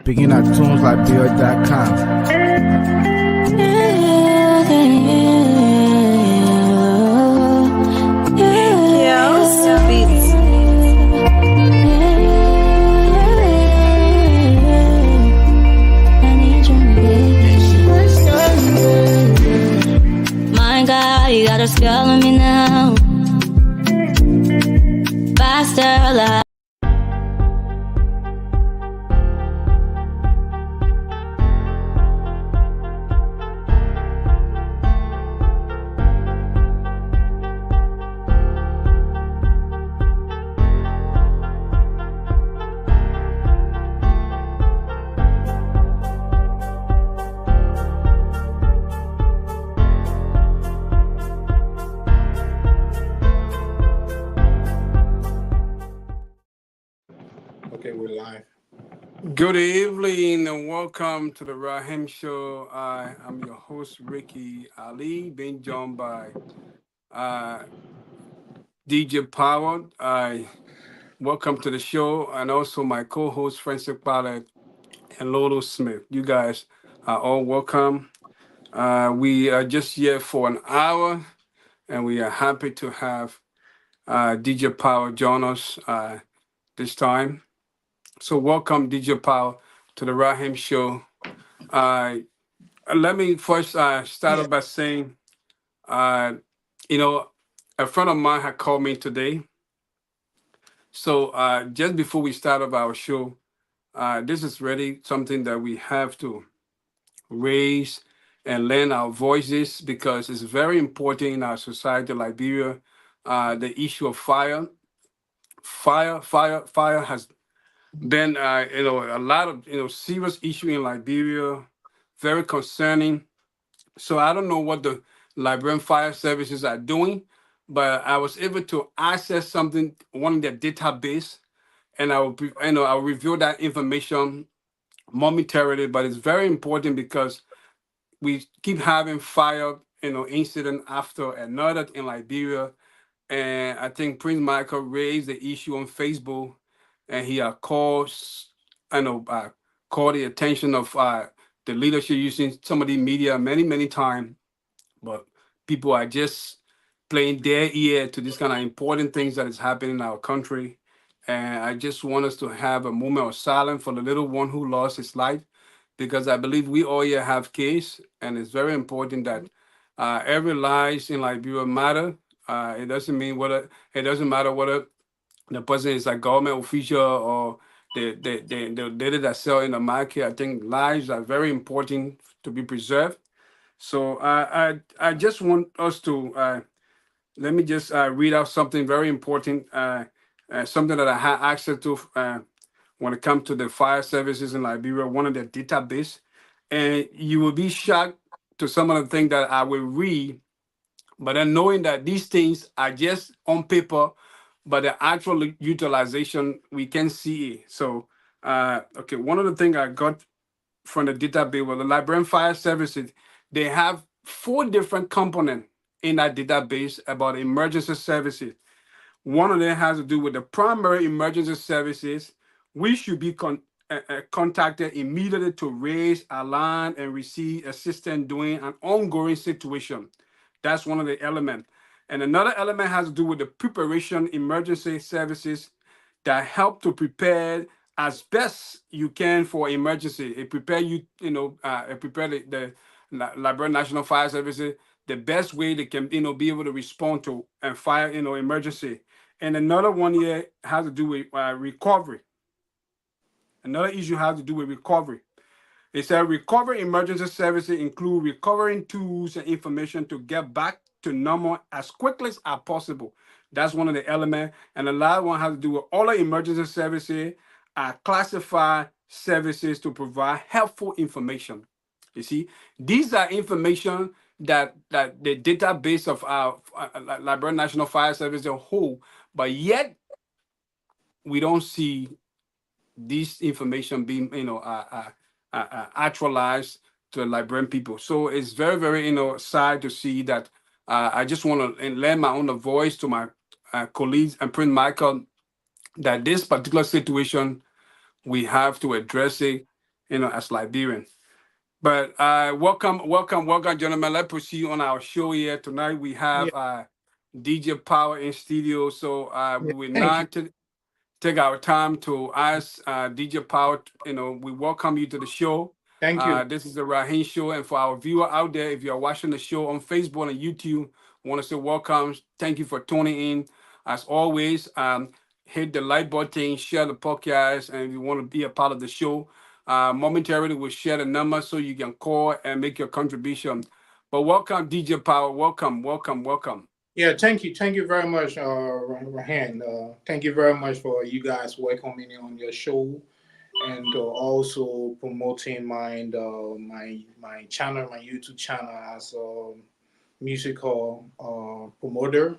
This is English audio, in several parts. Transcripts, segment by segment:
Begin at tuneslikebeer.com. My God, you got a spell on me now. Faster alive. Okay, we're live. Good evening and welcome to the RAHIM show. I'm your host, Rackie Allie, being joined by DJ Power. Welcome to the show, and also my co-host, Francis Pallet and Lolo Smith. You guys are all welcome. We are just here for an hour, and we are happy to have DJ Power join us this time. So welcome, DJ Power, to the RAHIM show. Let me first start off by saying, uh, you know, a friend of mine had called me today. So just before we start off our show, this is really something that we have to raise and lend our voices because it's very important in our society, Liberia. The issue of fire has been, a lot of serious issue in Liberia, very concerning. So I don't know what the Liberian Fire Services are doing, but I was able to access something, one of their database, and I'll reveal that information momentarily. But it's very important because we keep having fire, incident after another in Liberia, and I think Prince Michael raised the issue on Facebook, and he called the attention of the leadership using some of the media many times, but people are just playing their ear to these kind of important things that is happening in our country. And I just want us to have a moment of silence for the little one who lost his life, because I believe we all here have kids, and it's very important that every life in Liberia matter. It doesn't matter whether the person is a government official or the data that sell in the market. I think lives are very important to be preserved. So I just want us to let me just read out something very important, something that I had access to when it comes to the fire services in Liberia, one of their database, and you will be shocked to some of the things that I will read, but then knowing that these things are just on paper, but the actual utilization we can see it. So, okay, one of the things I got from the database was the Liberian Fire Services. They have 4 different components in that database about emergency services. One of them has to do with the primary emergency services. We should be contacted immediately to raise alarm and receive assistance during an ongoing situation. That's one of the elements. And another element has to do with the preparation emergency services that help to prepare as best you can for emergency. It prepare it prepare the Liberian National Fire Services the best way they can, be able to respond to a fire, emergency. And another one here has to do with recovery. Another issue has to do with recovery. It said recovery emergency services include recovering tools and information to get back to normal as quickly as possible. That's one of the elements. And the last one has to do with all the emergency services are classified services to provide helpful information. You see, these are information that the database of our Liberian National Fire Service as a whole, but yet we don't see this information being, actualized to the Liberian people. So it's very, very, sad to see that. I just want to lend my own voice to my colleagues and Prince Michael that this particular situation, we have to address it as Liberian. But welcome, gentlemen. Let's proceed on our show here tonight. We Yeah, have DJ Power in studio, so yeah. we will Thank you. not take our time to ask DJ Power. We welcome you to the show. Thank you. This is the Rahim Show, and for our viewer out there, if you are watching the show on Facebook and YouTube, I want to say welcome. Thank you for tuning in. As always, hit the like button, share the podcast, and if you want to be a part of the show, momentarily we'll share the number so you can call and make your contribution. But welcome, DJ Power. Welcome, welcome, welcome. Yeah, thank you. Thank you very much, Rahan. Thank you very much for you guys welcoming me on your show and also promoting my channel, my YouTube channel as a musical promoter.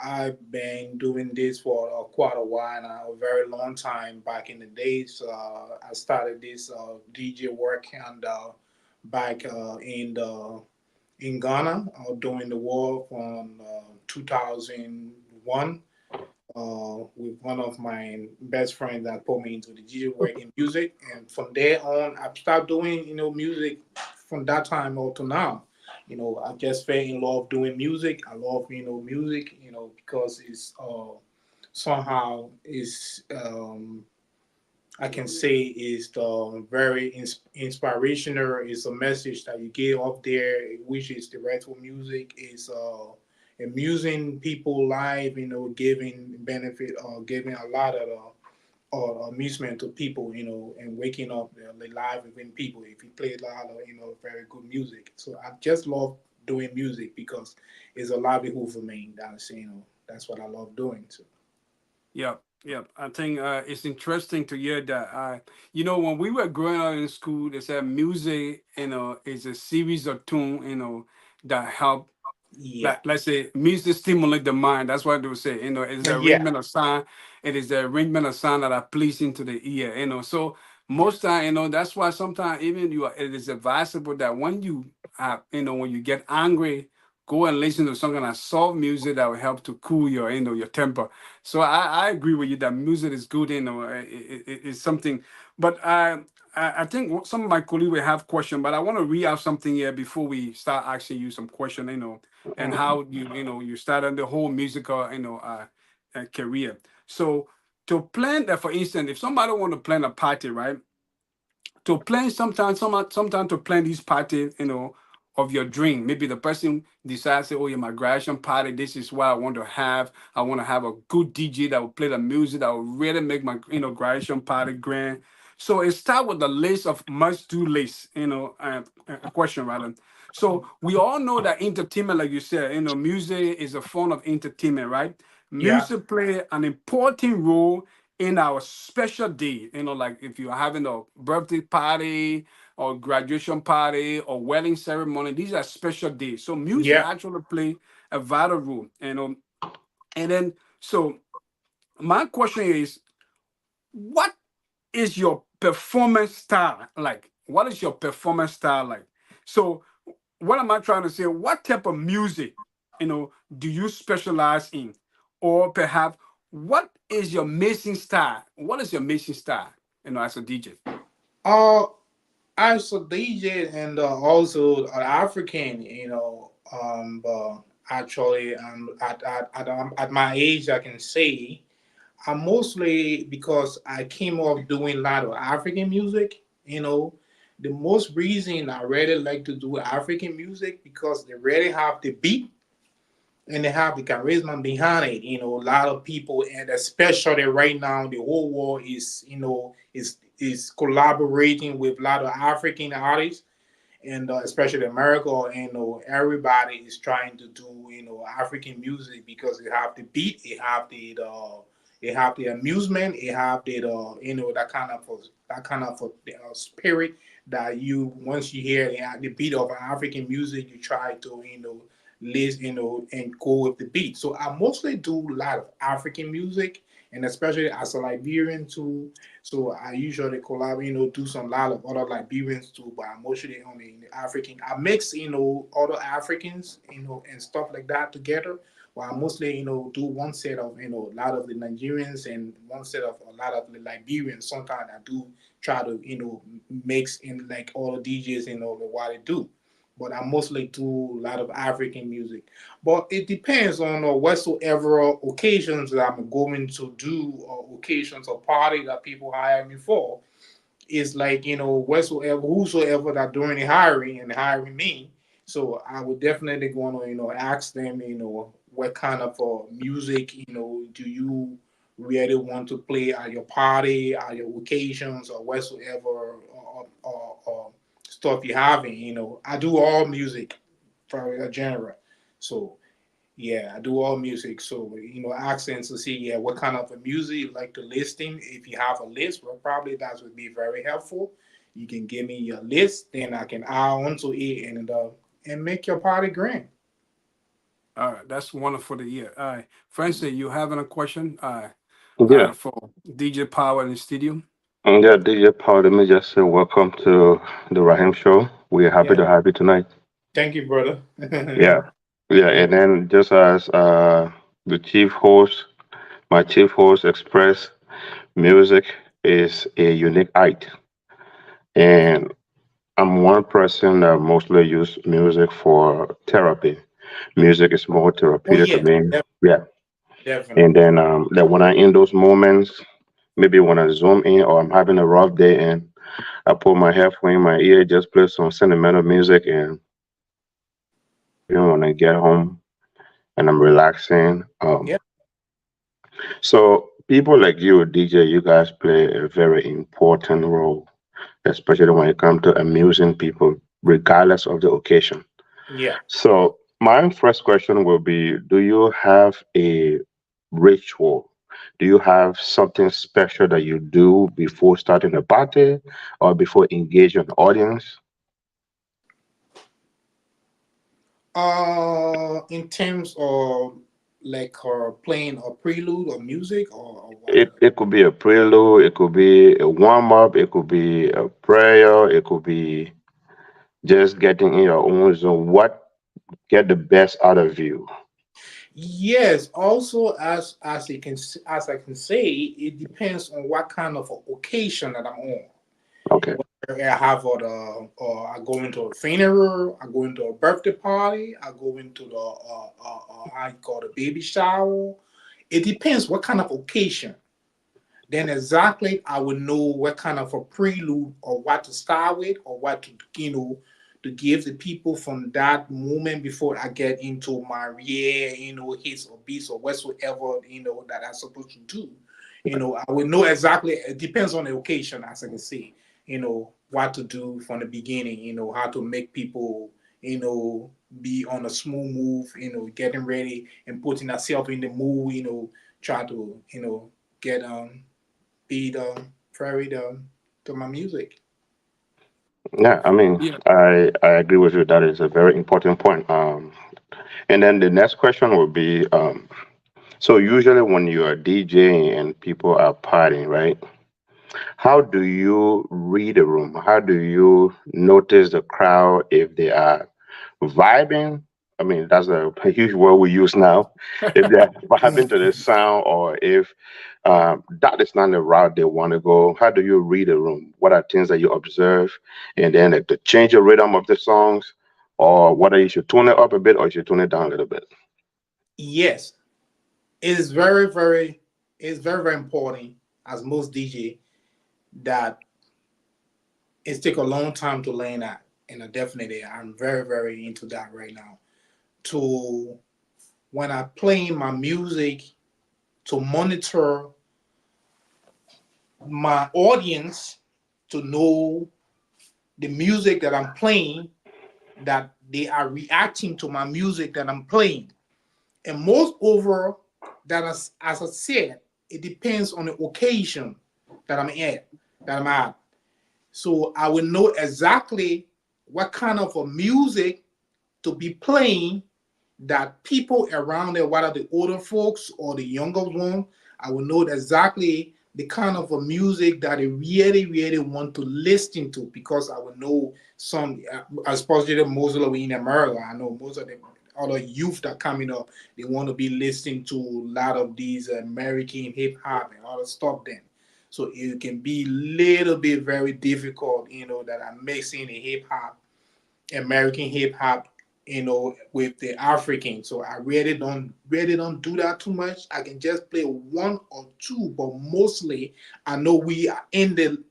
I've been doing this for quite a while now, a very long time back in the days. I started this DJ work and back in Ghana during the war from 2001 with one of my best friends that put me into the DJ work in music. And from there on, I started doing, music from that time up to now. I just fell in love doing music. I love, music, because it's somehow is I can say is the very inspirational. Is a message that you give up there, which is the retro music is amusing people live, giving benefit or giving a lot of amusement to people, and waking up the live within people. If you play a lot of very good music, so I just love doing music because it's a livelihood for me. That's what I love doing. So Yep, yep. I think it's interesting to hear that. When we were growing up in school, they said music, is a series of tune, that help, yeah, like, let's say, music stimulate the mind. That's what they would say. It's the yeah, arrangement of sound. It is the arrangement of sound that are pleasing to the ear. So most time, that's why sometimes even it is advisable that when you when you get angry, go and listen to some kind of soft music that will help to cool your temper. So I agree with you that music is good. It's something. But I think some of my colleagues will have question, but I want to read out something here before we start asking you some question. And how you started the whole musical career. So to plan that, for instance, if somebody want to plan a party, right? To plan sometimes to plan this party, of your dream. Maybe the person decides, say, oh yeah, my graduation party, this is what I want to have. I want to have a good DJ that will play the music that will really make my graduation party grand. So it start with the list of must do list, a question rather. So we all know that entertainment, like you said, music is a form of entertainment, right? yeah, Music play an important role in our special day, like if you're having a birthday party or graduation party or wedding ceremony, these are special days. So music yeah. actually play a vital role, and then so my question is, what is your performance style like? What is your performance style like? So what am I trying to say? What type of music, do you specialize in? Or perhaps what is your mixing style? What is your mixing style, as a DJ? Uh, as a DJ and also an African, actually, at my age, I can say I'm mostly because I came up doing a lot of African music. The most reason I really like to do African music because they really have the beat and they have the charisma behind it. A lot of people, and especially right now, the whole world is collaborating with a lot of African artists, and especially America, everybody is trying to do African music because it have the beat, it have the amusement, it have the that kind of spirit that you once you hear the beat of African music, you try to listen, and go with the beat. So I mostly do a lot of African music, and especially as a Liberian too. So I usually collab, do some lot of other Liberians too, but I'm mostly only in the African. I mix, other Africans, and stuff like that together. Well, I mostly, do one set of, a lot of the Nigerians and one set of a lot of the Liberians. Sometimes I do try to, mix in like all the DJs, what they do. But I mostly do a lot of African music. But it depends on whatsoever occasions that I'm going to do, or occasions or party that people hire me for. It's like, whatsoever, whosoever that doing the hiring and hiring me. So I would definitely going to, ask them, what kind of music, do you really want to play at your party, at your occasions, or whatsoever, or stuff you're having. I do all music for a genre. So yeah, I do all music. So, accents to see, yeah, what kind of a music you like to listing. If you have a list, well, probably that would be very helpful. You can give me your list, then I can add on to it and make your party grand. All right, that's wonderful to hear. All right, Francis, you having a question? Yeah, For DJ Power in the studio. yeah, DJ Paul, let me just say welcome to the Rahim Show. We're happy Yeah. to have you tonight. Thank you, brother. Yeah, yeah, Yeah. and then just as the chief host, my chief host expressed, music is a unique art, and I'm one person that mostly use music for therapy. Music is more Oh, therapeutic to yes, me. Yeah, and definitely. then that when I in those moments, maybe when I zoom in or I'm having a rough day and I put my headphone in my ear, just play some sentimental music, and even when I get home and I'm relaxing. Yeah. So people like you, DJ, you guys play a very important role, especially when it comes to amusing people, regardless of the occasion. Yeah. So my first question will be: do you have a ritual? Do you have something special that you do before starting a party or before engaging an audience? In terms of like playing a prelude or music or what? It could be a prelude, it could be a warm up, it could be a prayer, it could be just getting in your own zone. What get the best out of you? Yes, also as I can say, it depends on what kind of occasion that I'm on. Okay. Whether I have or I go into a funeral, I go into a birthday party, I go into the how you call it, baby shower. It depends what kind of occasion. Then exactly I will know what kind of a prelude or what to start with or what to to give the people from that moment before I get into my real hits or beats or whatsoever that I'm supposed to do. I will know exactly. It depends on the occasion, as I can see. What to do from the beginning. How to make people be on a smooth move. Getting ready and putting ourselves in the mood. Try to get beat very to my music. Yeah, I mean, Yeah. I agree with you. That is a very important point. And then the next question would be, so usually when you are DJing and people are partying, right? How do you read a room? How do you notice the crowd if they are vibing? I mean, that's a huge word we use now. If they're vibing to the sound, or if that is not the route they want to go, how do you read a room? What are things that you observe? And then if to change the rhythm of the songs, or whether you should tune it up a bit or you should tune it down a little bit. Yes, it is very important as most DJ that it take a long time to learn that, and I definitely I'm very into that right now. To when I play my music, to monitor my audience, to know the music that I'm playing, that they are reacting to my music that I'm playing. And most over that, as I said, it depends on the occasion that I'm at. So I will know exactly what kind of a music to be playing, that people around there, whether the older folks or the younger one, I will know exactly the kind of a music that I really want to listen to, because I will know some, especially most of in America, I know most of them. all the youth that coming up, they want to be listening to a lot of these American hip hop and all the stuff then. So it can be little bit very difficult, that I'm mixing the hip hop, American hip hop, with the African. So I really don't do that too much. I can just play one or two, but mostly I know we are in the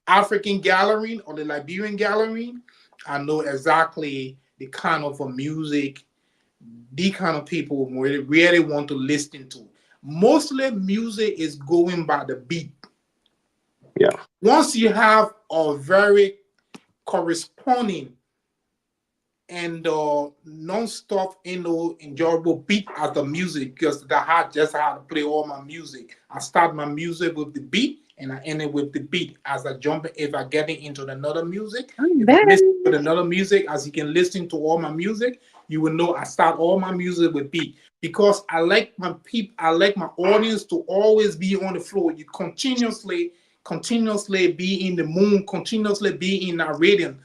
African gallery or the Liberian gallery. I know exactly the kind of a music, the kind of people really want to listen to. Mostly music is going by the beat. Yeah. Once you have a very corresponding and non-stop, enjoyable beat as the music, because just how to play all my music. I start my music with the beat and I end it with the beat as I jump. If I get into another music, if I listen to another music, as you can listen to all my music, you will know I start all my music with beat, because I like my people, I like my audience to always be on the floor. You continuously be in the moon, continuously be in that rhythm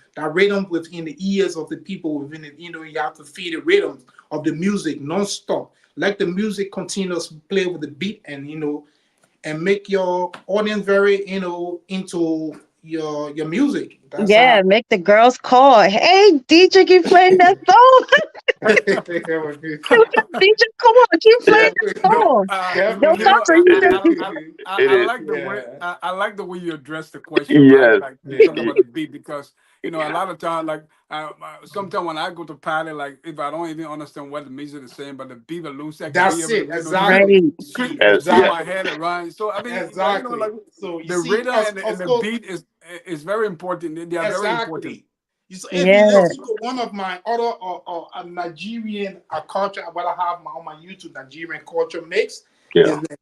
within the ears of the people within it. You have to feel the rhythm of the music non-stop. Let the music continuously play with the beat, and make your audience very, into your music. That's Yeah, how. make the girls call. Hey, DJ, keep playing that song. DJ, come on, keep playing Yeah. that You know, song. Yo, you know, Casa, you just It I is. like the way Yeah. I like the way you address the question, right? Yes. Like you talk Yeah. about the beat, because a Yeah. lot of time, like sometimes when I go to party, like if I don't even understand what the music is saying, but the beat alone, I can be That's able to, it. right. Exactly. scream Yeah. my Exactly. head around. So I mean, like Exactly. So you the see, rhythm and and the beat is very important. They are very important. exactly. If you Yeah. listen to one of my other a Nigerian culture, what I have on my YouTube, Nigerian culture mix, Yeah. is that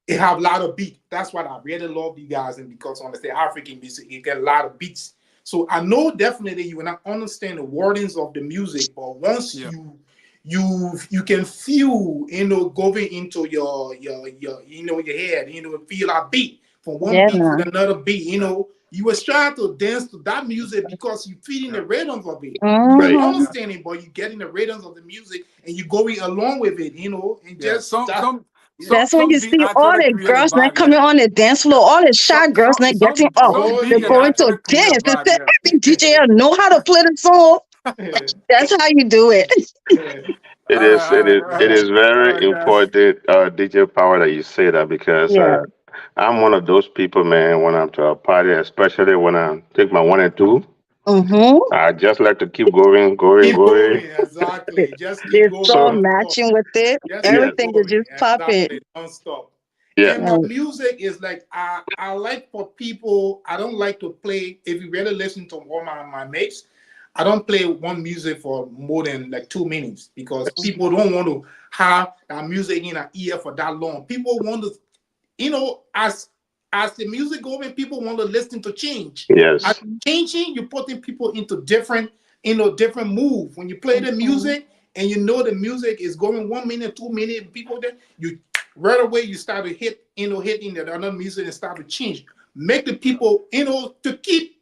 it have a lot of beat. That's what I really love you guys, and because on the African music, you get a lot of beats. So I know definitely you will not understand the wordings of the music, but once Yeah, you can feel, going into your head, feel a beat from one Yeah, beat to man. another beat, you was trying to dance to that music because you feeling the rhythms of it. You Right. don't Mm-hmm. yeah, understand it, but you getting the rhythms of the music and you going along with it, and yeah. just Some that. some Yeah. some That's when some you beat see all actually the create a girls not vibe. coming Yeah, on the dance floor, yeah. all the shy girls not getting up. Some Oh beat They're can going yeah. to actually create a dance. They vibe. say, Yeah. every DJ know how to play the song. That's how you do it. Yeah. It All right, is. all It right, is. all It right, is all very right, guys. important, DJ Power, that you say that, because Yeah. I'm one of those people, man. When I'm to a party, especially when I take my one and two, Mm-hmm. I just like to keep going, going, Keep going, going. exactly. Just keep This going song So non-stop. matching with it. Just yes, keep Everything is going, just popping. exactly, non-stop. yeah, And my Right. music is like I like for people. I don't like to play. If you really listen to all my mates, I don't play one music for more than like 2 minutes, because people don't want to have that music in an ear for that long. People want to, as the music going, people want to listen to change. As yes, changing, you're putting people into different move. When you play the Mhm. music and you know the music is going 1 minute, 2 minutes, and people there, you right away you start to hitting the other music and start to change. Make the people, to keep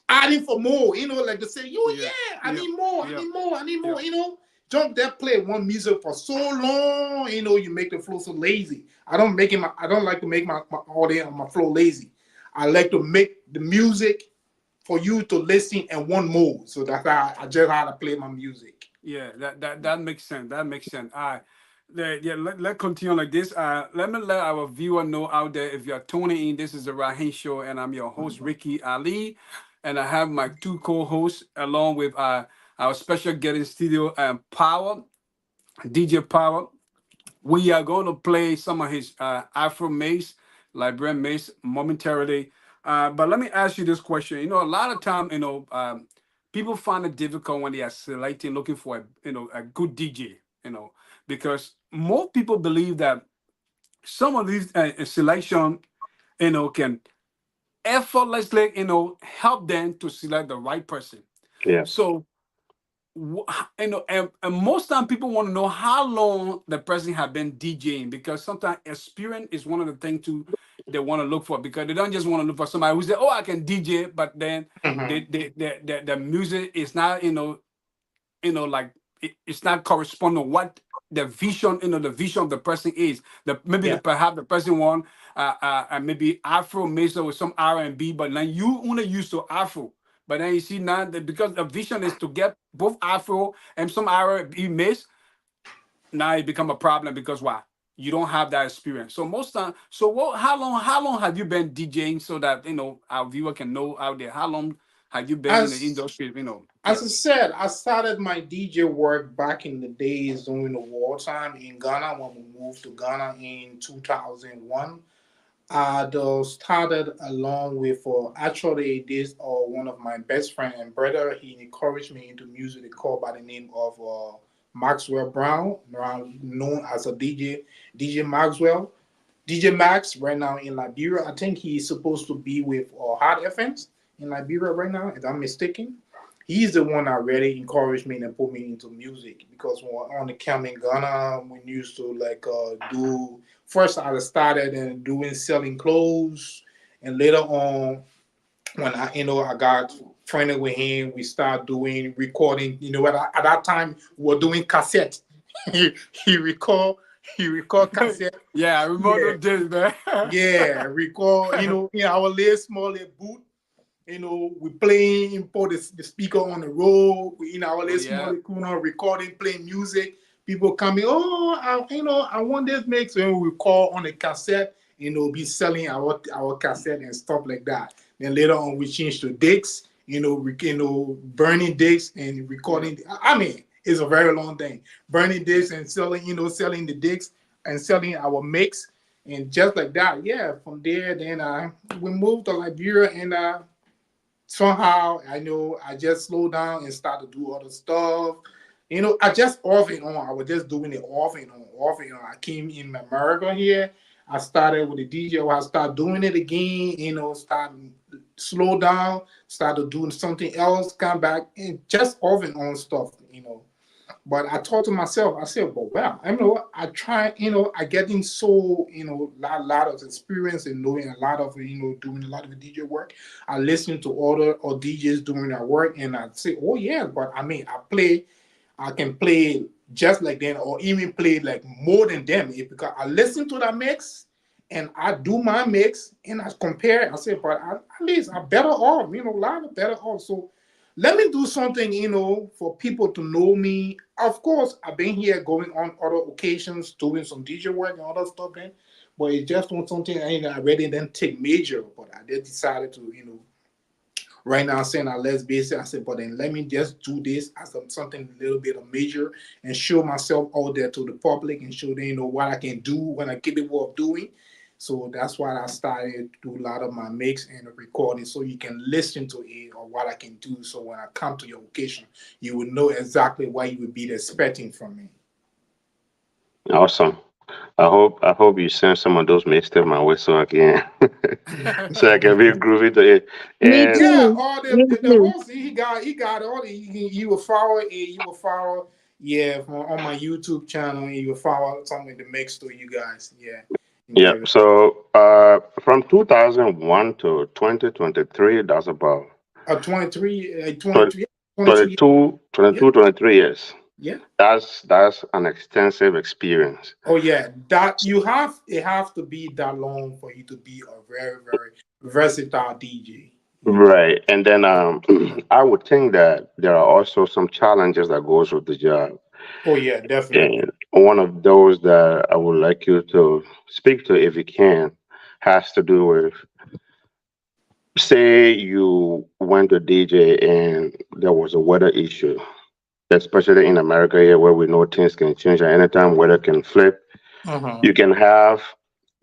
adding for more, like to say, oh Yeah, yeah, I yeah, need more, I yeah, need more, I need yeah. more, Jump that play one music for so long, you make the flow so lazy. I don't like to make my audience, my flow lazy. I like to make the music for you to listen and want more. So that's how I just how to play my music. Yeah, that makes sense. That makes sense. All right. Yeah, let continue like this. Let me let our viewer know out there, if you're tuning in, this is the Rahim Show, and I'm your host, Rackie Allie. And I have my two co-hosts along with our special guest in studio, Power, DJ Power. We are going to play some of his Afro Mace, Liberian Mace momentarily. But let me ask you this question. A lot of time, people find it difficult when they are selecting, looking for a good DJ. Because most people believe that some of these selection, can effortlessly, help them to select the right person. yeah, So and most time people want to know how long the person have been DJing, because sometimes experience is one of the things too they want to look for, because they don't just want to look for somebody who say, oh, I can DJ, but then Mhm. the music is not like it's not corresponding what the vision, the vision of the person is. Maybe Yeah. perhaps the person want maybe Afro mixed with some R&B, but then you only used to Afro. But then you see now that because the vision is to get both Afro and some R&B mixed, now it become a problem because why? You don't have that experience. So most time, so what? How long have you been DJing so that our viewer can know out there? How long have you been in the As industry? as Yeah. I said, I started my DJ work back in the days during the wartime in Ghana when we moved to Ghana in 2001. I started along with actually this one of my best friend and brother. He encouraged me into music. He called by the name of Maxwell Brown, known as a DJ Maxwell. DJ Max right now in Liberia. I think he's supposed to be with Hard FMs in Liberia right now, if I'm mistaken. He's the one that really encouraged me and put me into music because when on the camp in Ghana, we used to like do. First, I started and doing selling clothes, and later on, when I got friendly with him, we start doing recording. At that time we were doing cassette. he he record he record cassette. Yeah, I remember Yeah, those days, man. yeah, record. In our little small little booth. We playing, put the speaker on the road. We in our Oh little small yeah. little corner recording, playing music. People coming, oh, I want this mix. And we call on the cassette, be selling our cassette and stuff like that. Then later on, we change to discs, burning discs and Yeah. recording. I mean, it's a very long thing. Burning discs and selling, selling the discs and selling our mix. And just like that, yeah, from there, then we moved to Liberia and somehow I know I just slowed down and started to do other stuff. I just off and on. I was just doing it off and on, off and on. I came in America here. I started with the DJ. I started doing it again. Start slow down. Started doing something else. Come back and just off and on stuff. But I thought to myself, I said, but wow, I try, I getting so, lot of experience and knowing a lot of, doing a lot of DJ work. I listen to other or DJs doing their work and I say, oh yeah, but I mean, I can play just like them or even play like more than them because I listen to that mix and I do my mix and I compare. I say, but at least I'm better off, a lot of better off. So let me do something, for people to know me. Of course, I've been here going on other occasions, doing some DJ work and other stuff then, but it just was something I really didn't take major, but I did decided to, right now saying that let's base it. I said, but then let me just do this as something a little bit of major and show myself out there to the public and show them, what I can do when I get the work doing. So that's why I started to do a lot of my mix and recording so you can listen to it or what I can do. So when I come to your occasion, you will know exactly what you would be expecting from me. Awesome. I hope you send some of those mixtapes my way so I can so I can be groovy to it. Me And Yeah, too. all Me the too. whole thing he got all the you will follow it. You will follow on my YouTube channel. And you will follow some of the mix to you guys. Yeah, yeah, yeah. so from 2001 to 2023, that's about 23, 20, 23, 22 years. 22, Yeah, 22, 23 years. yeah. That's an extensive experience. Oh yeah, that it have to be that long for you to be a very very versatile DJ. Right. And then I would think that there are also some challenges that goes with the job. Oh yeah, definitely. And one of those that I would like you to speak to, if you can, has to do with, say you went to DJ and there was a weather issue, especially in America here where we know things can change at any time, weather can flip. Uh-huh. You can have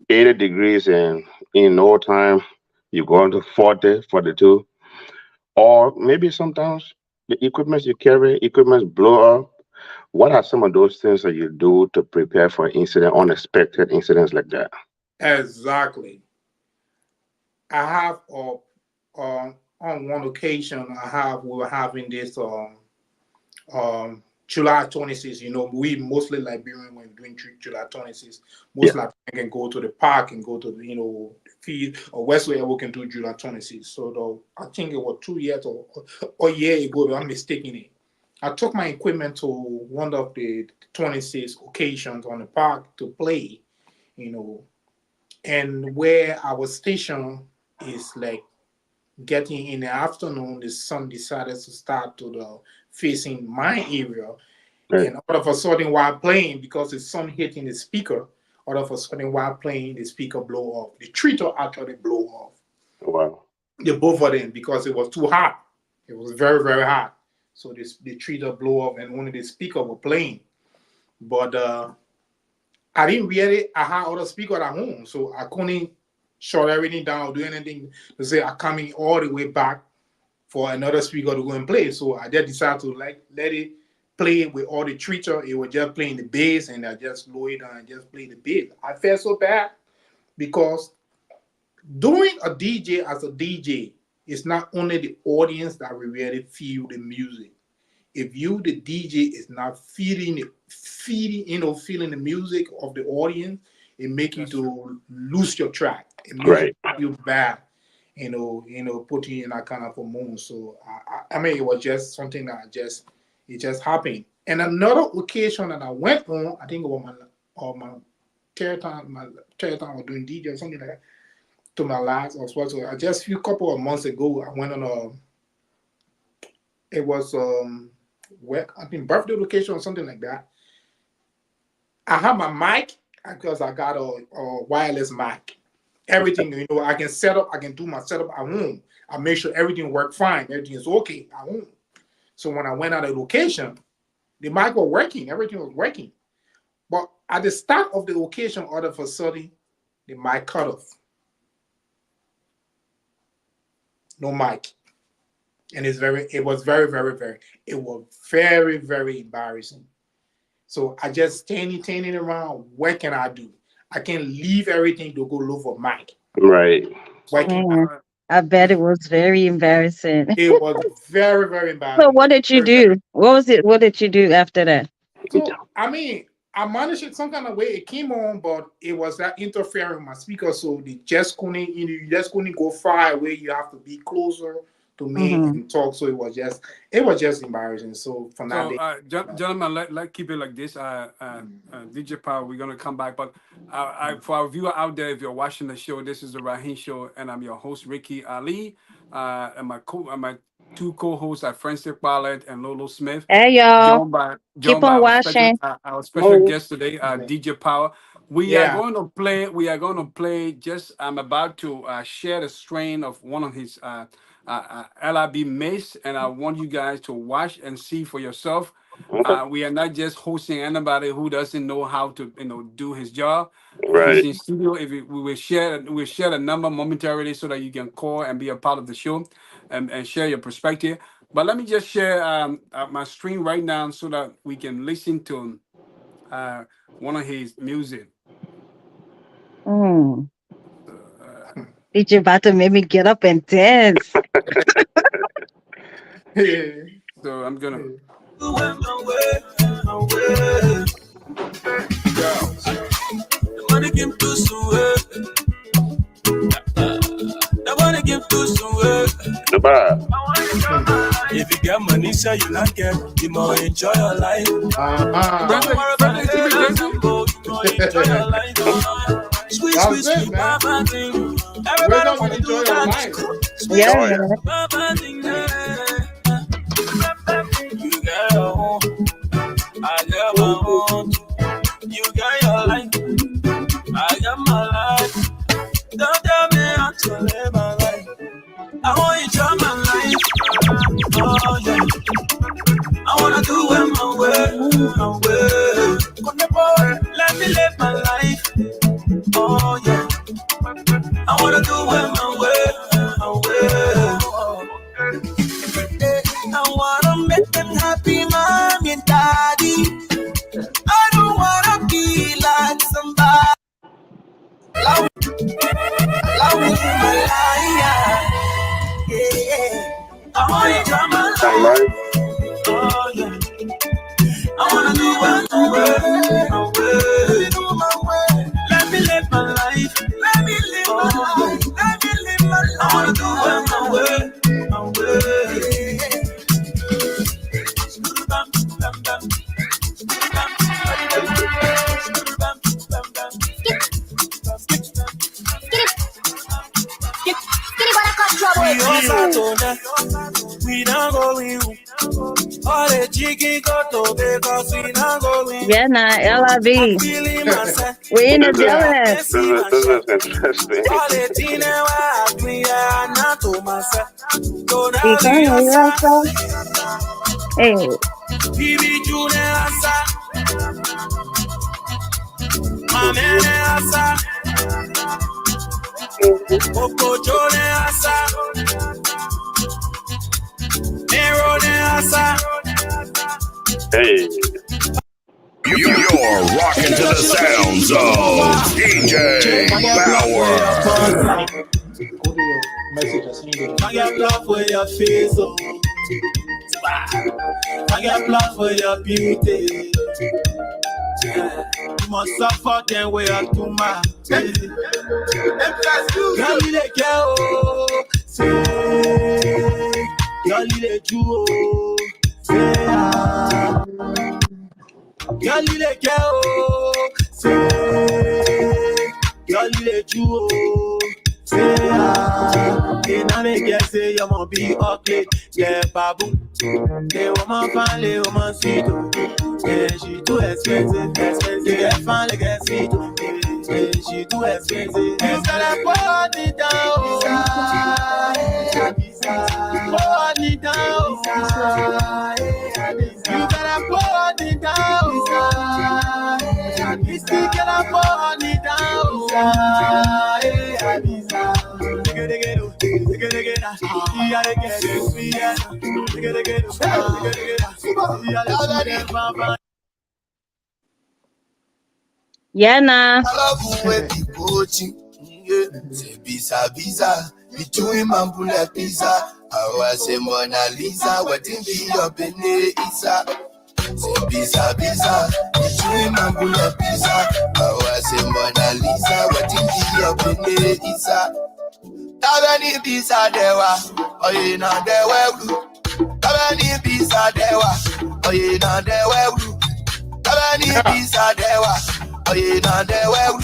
80 degrees and in no time you go into 40, 42. Or maybe sometimes the equipment you carry, equipment blow up. What are some of those things that you do to prepare for incident, unexpected incidents like that? Exactly. I have on one occasion we were having this July 26th. We mostly Liberian when we're doing July 26th. Yeah. Most Liberian can go to the park and go to the the field or Westway we can do July 26th. So I think it was 2 years or a year ago, if I'm mistaken it. I took my equipment to one of the 26 occasions on the park to play, you know, and where our station is like getting in the afternoon, the sun decided to start to the facing my area, Right. and all of a sudden while playing, because the sun hitting the speaker, all of a sudden while playing, the speaker blow off. The treater actually blow off. Wow. The both of them because it was too hot. It was very very hot. So the treater blew off and only the speaker were playing. But I didn't really. I had other speakers at home, so I couldn't shut everything down or do anything to say I'm coming all the way back for another speaker to go and play. So I just decided to like let it play with all the treater. It was just playing the bass, and I just lower it down and just play the bass. I felt so bad because doing a DJ as a DJ is not only the audience that will really feel the music. If you, the DJ, is not feeling, feeling the music of the audience, it make you to lose your track. It makes Right. you feel bad, put you in that kind of a mood. So I mean, it was just something that it just happened. And another occasion that I went on, I think it was my third time was doing DJ or something like that. To my last or so I just a few couple of months ago, I went on it was I think birthday occasion or something like that. I have my mic because I got a wireless mic. Everything, I can set up, I can do my setup at home. I make sure everything works fine, everything is okay at home. So when I went out of the location, the mic was working, everything was working. But at the start of the occasion, all of a sudden, the mic cut off. No mic. And it was very, very, very embarrassing. So I just standing around. What can I do? I can't leave everything to go look for Mike. Right. What can I? I bet it was very embarrassing. It was very, very So embarrassing. what did you do? What was it? What did you do after that? So I mean, I managed it some kind of way. It came on, but it was that interfering with my speaker, so they just couldn't. You just couldn't go far away. You have to be closer to me and talk. So it was just embarrassing. So from that day, gentlemen, let keep it like this. DJ Power, we're gonna come back, but for our viewer out there, if you're watching the show, this is the Rahim Show, and I'm your host Rackie Allie, and my two co-hosts are Francis Ballard and Lolo Smith. Hey y'all, Joined by our special guest today, DJ Power. We are going to play. Just I'm about to share the strain of one of his LIB Mace, and I want you guys to watch and see for yourself. Okay. We are not just hosting anybody who doesn't know how to do his job. Right. He's in studio. We will share the number momentarily so that you can call and be a part of the show and share your perspective. But let me just share my screen right now so that we can listen to one of his music. Did you about to make me get up and dance? So I'm gonna. If you get money, so you not get, you more enjoy your life. Sweet, sweet, sweet, mama thing. Everybody want to do that. Yeah. You got your own, I got my own. You got your life, I got my life. Don't tell me how to live my life. I want you to enjoy my life. Oh yeah. I wanna do it my way. Let me live my life. Oh yeah. I wanna do it my way. I wanna make them happy, mommy and daddy. I don't wanna be like somebody. Allow me to my life. Yeah. I wanna enjoy my life. Oh yeah. I wanna do it my way. Let me live my life. Let me live my life. Let me live my life. I wanna do it my way. We all sat on that. We not going home. All the chicken got to because we not going. Yeah, nah, LIB. Feeling myself. We in the This is building. this is interesting. All the thing I clean, I not to myself. Don't We have can hear your you side. outside. Hey, Bibi June asa. Mame asa. Oko Jone asa. Nero asa. Hey, You're rocking to the sounds of DJ Power. Go to your messages. I get love for your face, oh. I get love for your beauty. You must suffer then we are too much. Girl, you the girl, say, girl, you the Jew, say, girl, you the girl, say, girl, you the Jew, say, and I make you say you must be ugly, yeah, babu. The woman fine, the woman sweet, yeah, she too expensive, yeah, fine, like sweet, yeah, she too expensive. You gotta put it down, put it down, you gotta put it down, you still gotta put it down. yeah, nah. Visa between Mambula Pizza. I was a Mona Lisa, waiting for your Benisa. Visa between Mambula Pizza. I was a Mona Lisa, waiting for your Benisa. Tabani Pizza Dewa, oh, you know, they were Tabani Pizza Dewa, oh, you know, they were Tabani Pizza Dewa, oh, you know, they were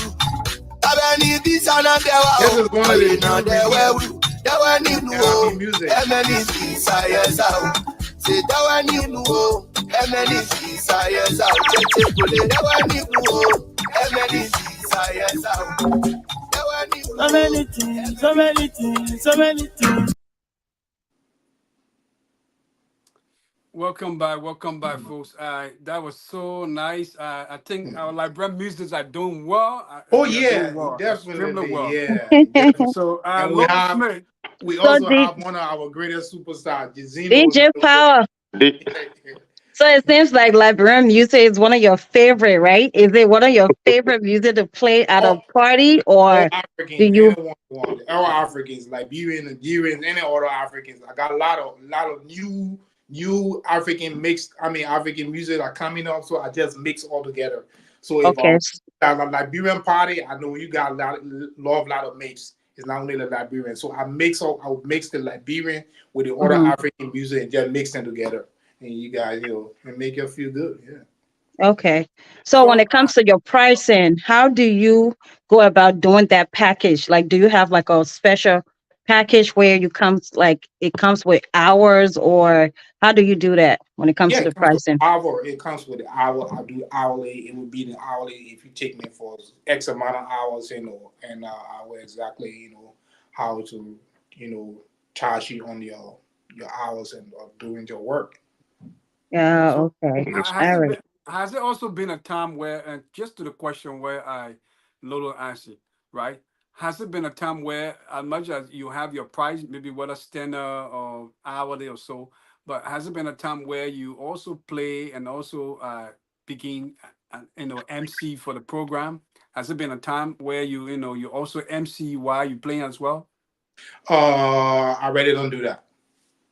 Tabani Pizza Dewa, oh, you know, they were Tawani no, Emily Pizza, yes, out. Say Tawani no, Emily Pizza, yes, out. Tawani no, Emily Pizza, yes, out. So many things, so many things, so many things. Welcome back, folks. That was so nice. I think our Liberian musicians are doing well. Oh They're yeah, doing well, extremely definitely, well. yeah. Definitely. So, And Lola Smith. we So also have one of our greatest superstars, Jazino. DJ Power. So it seems like Liberian music is one of your favorite, right? Is it one of your favorite music to play at a party, All or do Africans, you? anyone want all Africans, Liberian, Nigerians, any other Africans. I got a lot of new African music are coming up, so I just mix all together. So if Okay. I have a Liberian party, I know you got a lot of mix. It's not only the Liberian, so I mix the Liberian with the other Mhm. African music and just mix them together, and you guys, and make you feel good. Yeah. Okay. So when So, it comes to your pricing, how do you go about doing that package? Like, do you have like a special package where it comes with hours, or how do you do that when it comes Yeah, to the it comes with pricing? the hour. It comes with the hour. I do hourly. It would be the hourly if you take me for X amount of hours, and I will exactly, how to, charge you on your hours and doing your work. Yeah, so okay. has All it right. been? Has it also been a time where, and just to the question where Lolo asked you, right? Has it been a time where, as much as you have your price, maybe whether standard or hourly or so, but has it been a time where you also play and also begin, MC for the program? Has it been a time where you also MC while you playing as well? I really don't do that.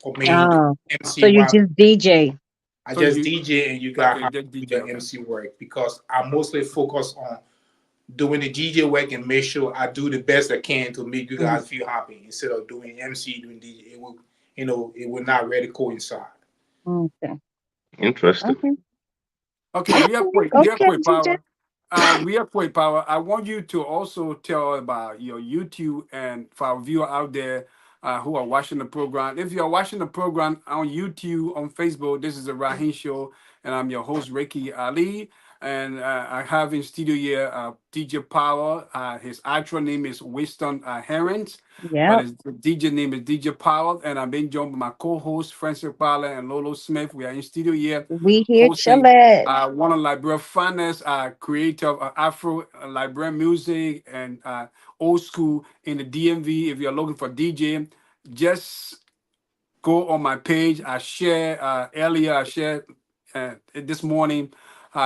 For me, the Oh, so MC you one, just DJ. I So just you DJ and you got okay? to Just do DJ. the Okay. MC work because I mostly focus on doing the DJ work and make sure I do the best I can to make you Mhm. guys feel happy instead of doing MC, doing DJ. It will not really coincide. Okay. Interesting. Okay. Okay, real Okay, quick, DJ. power. Real quick, power. I want you to also tell about your YouTube and for our viewer out there, who are watching the program. If you are watching the program on YouTube, on Facebook, this is the Rahim Show, and I'm your host, Rackie Ali. And I have in studio here DJ Power. His actual name is Winston Herons, but Yep. his DJ name is DJ Power. And I'm being joined by my co-host, Francis Parler and Lolo Smith. We are in studio here We here hosting chilling. one of Liberia's finest creator of Afro Liberian music and old school in the DMV. If you're looking for DJ, just go on my page. I share earlier. I shared this morning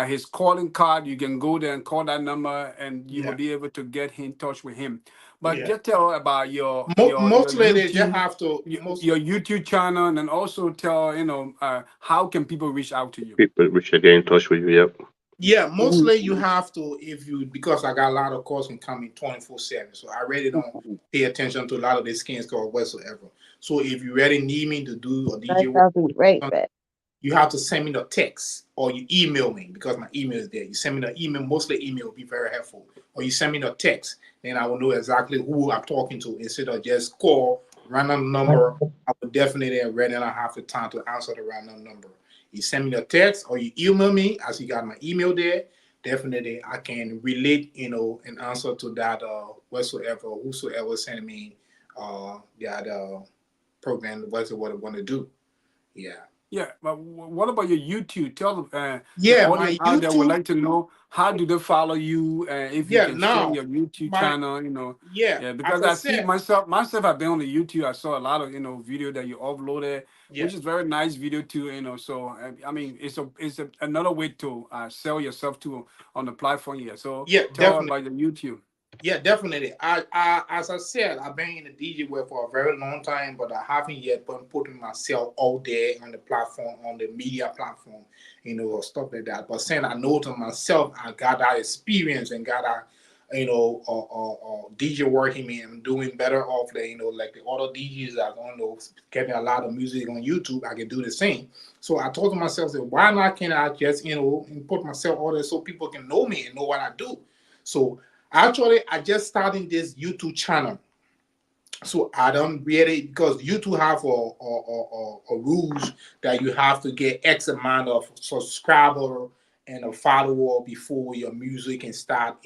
his calling card. You can go there and call that number, and you will Yeah, be able to get in touch with him. But yeah. just tell about your Mostly they just YouTube. have to most. Your YouTube channel, and also tell how can people reach out to you. People which should get in touch with you. Yep. Yeah, mostly you Mhm. have to if you because I got a lot of calls coming 24/7. So I really don't pay attention to a lot of the skins call whatsoever. So if you really need me to do a DJ Guys, work, I'll be right back. you have to send me the text or you email me because my email is there. You send me the email, mostly email will be very helpful. Or you send me the text, then I will know exactly who I'm talking to instead of just call random number. I would definitely rather not have the time to answer the random number. You send me the text or you email me as you got my email there. Definitely I can relate, and answer to that whatsoever, whosoever send me that program, what I want to do. Yeah. Yeah, but what about your YouTube? Tell the Yeah, audience my out there would YouTube. like to know how do they follow you, if you Yeah, can share now your YouTube my channel, yeah, yeah, as because I I see said, myself I've been on the YouTube. I saw a lot of video that you uploaded, yeah, which is very nice video too. So I mean, another way to sell yourself to on the platform here. So yeah, tell definitely. about the YouTube. Yeah, definitely. I as I said, I've been in the DJ world for a very long time, but I haven't yet been putting myself out there on the platform, on the media platform, or stuff like that. But saying I know to myself, I got that experience and got that, DJ working me and doing better off the, like the other DJs that don't know getting a lot of music on YouTube. I can do the same. So I told myself that why not can I just and put myself out there so people can know me and know what I do. So actually, I just started this YouTube channel. So I don't really because YouTube have a rules that you have to get X amount of subscriber and a follower before your music can start.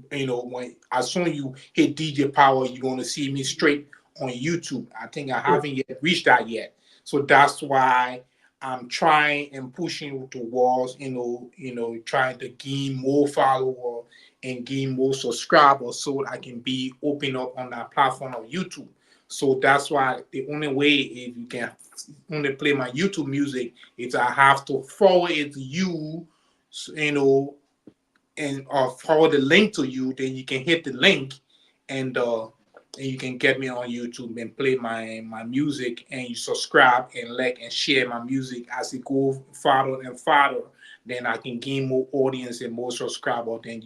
When as soon as you hit DJ Power, you're gonna see me straight on YouTube. I think I Right. haven't yet reached that yet. So that's why I'm trying and pushing towards, trying to gain more follower and gain more subscribers so I can be open up on that platform of YouTube. So that's why the only way if you can only play my YouTube music is I have to forward it to you, you know, and forward the link to you. Then you can hit the link, and you can get me on YouTube and play my music, and you subscribe and like and share my music as it go farther and farther. Then I can gain more audience and more subscriber. Then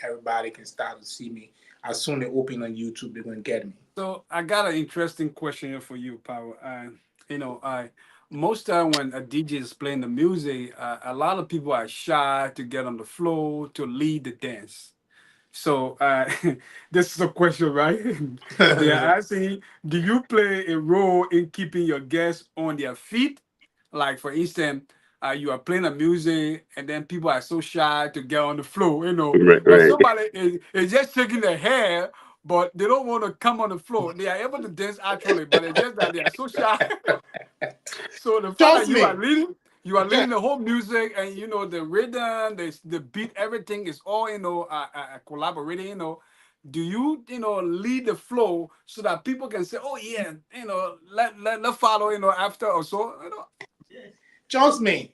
everybody can start to see me. As soon as they open on YouTube, they're gonna get me. So I got an interesting question here for you, Power. I most time when a DJ is playing the music, a lot of people are shy to get on the floor to lead the dance. So this is a question, right? They are asking, do you play a role in keeping your guests on their feet? Like for instance, you are playing a music and then people are so shy to get on the floor, Right. but Right. somebody is just shaking their hair, but they don't want to come on the floor. They are able to dance actually, but it's just that they are so shy. So the fact that Trust me. you are leading the whole music, and the rhythm, the beat, everything is all collaborating. Do you lead the flow so that people can say, oh yeah, let follow after or so. Trust me.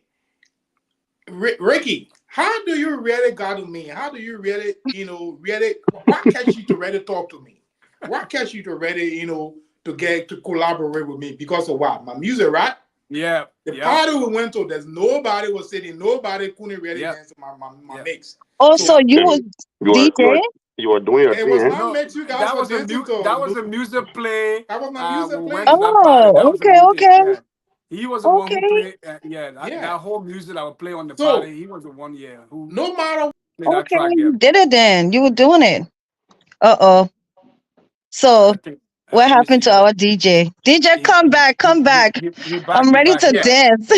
Ricky, how do you really got to me? How do you really, really, what catch you to really talk to me? What catch you to really, to get to collaborate with me? Because of what? My music, right? Yeah, The yeah, party we went to, there's nobody was sitting, nobody couldn't really yeah, dance to my yeah. mix. So Also, you And was you are you are DJ? you are doing your it thing, was eh? my No, mix you guys were dancing that to. was a music play. That was my music We went to playing. that party. That Oh, was a okay, music. okay, Yeah, he was the one who okay, played. Yeah, Yeah. that whole music that would play on the So party. He was the one. Yeah, who no matter played that okay. track. Yeah, You did it then. You were doing it. Uh-oh. I So think. What Let me happened see. to our DJ? DJ, He, come back, come back. he back. I'm He ready back. to He Yeah, back. dance.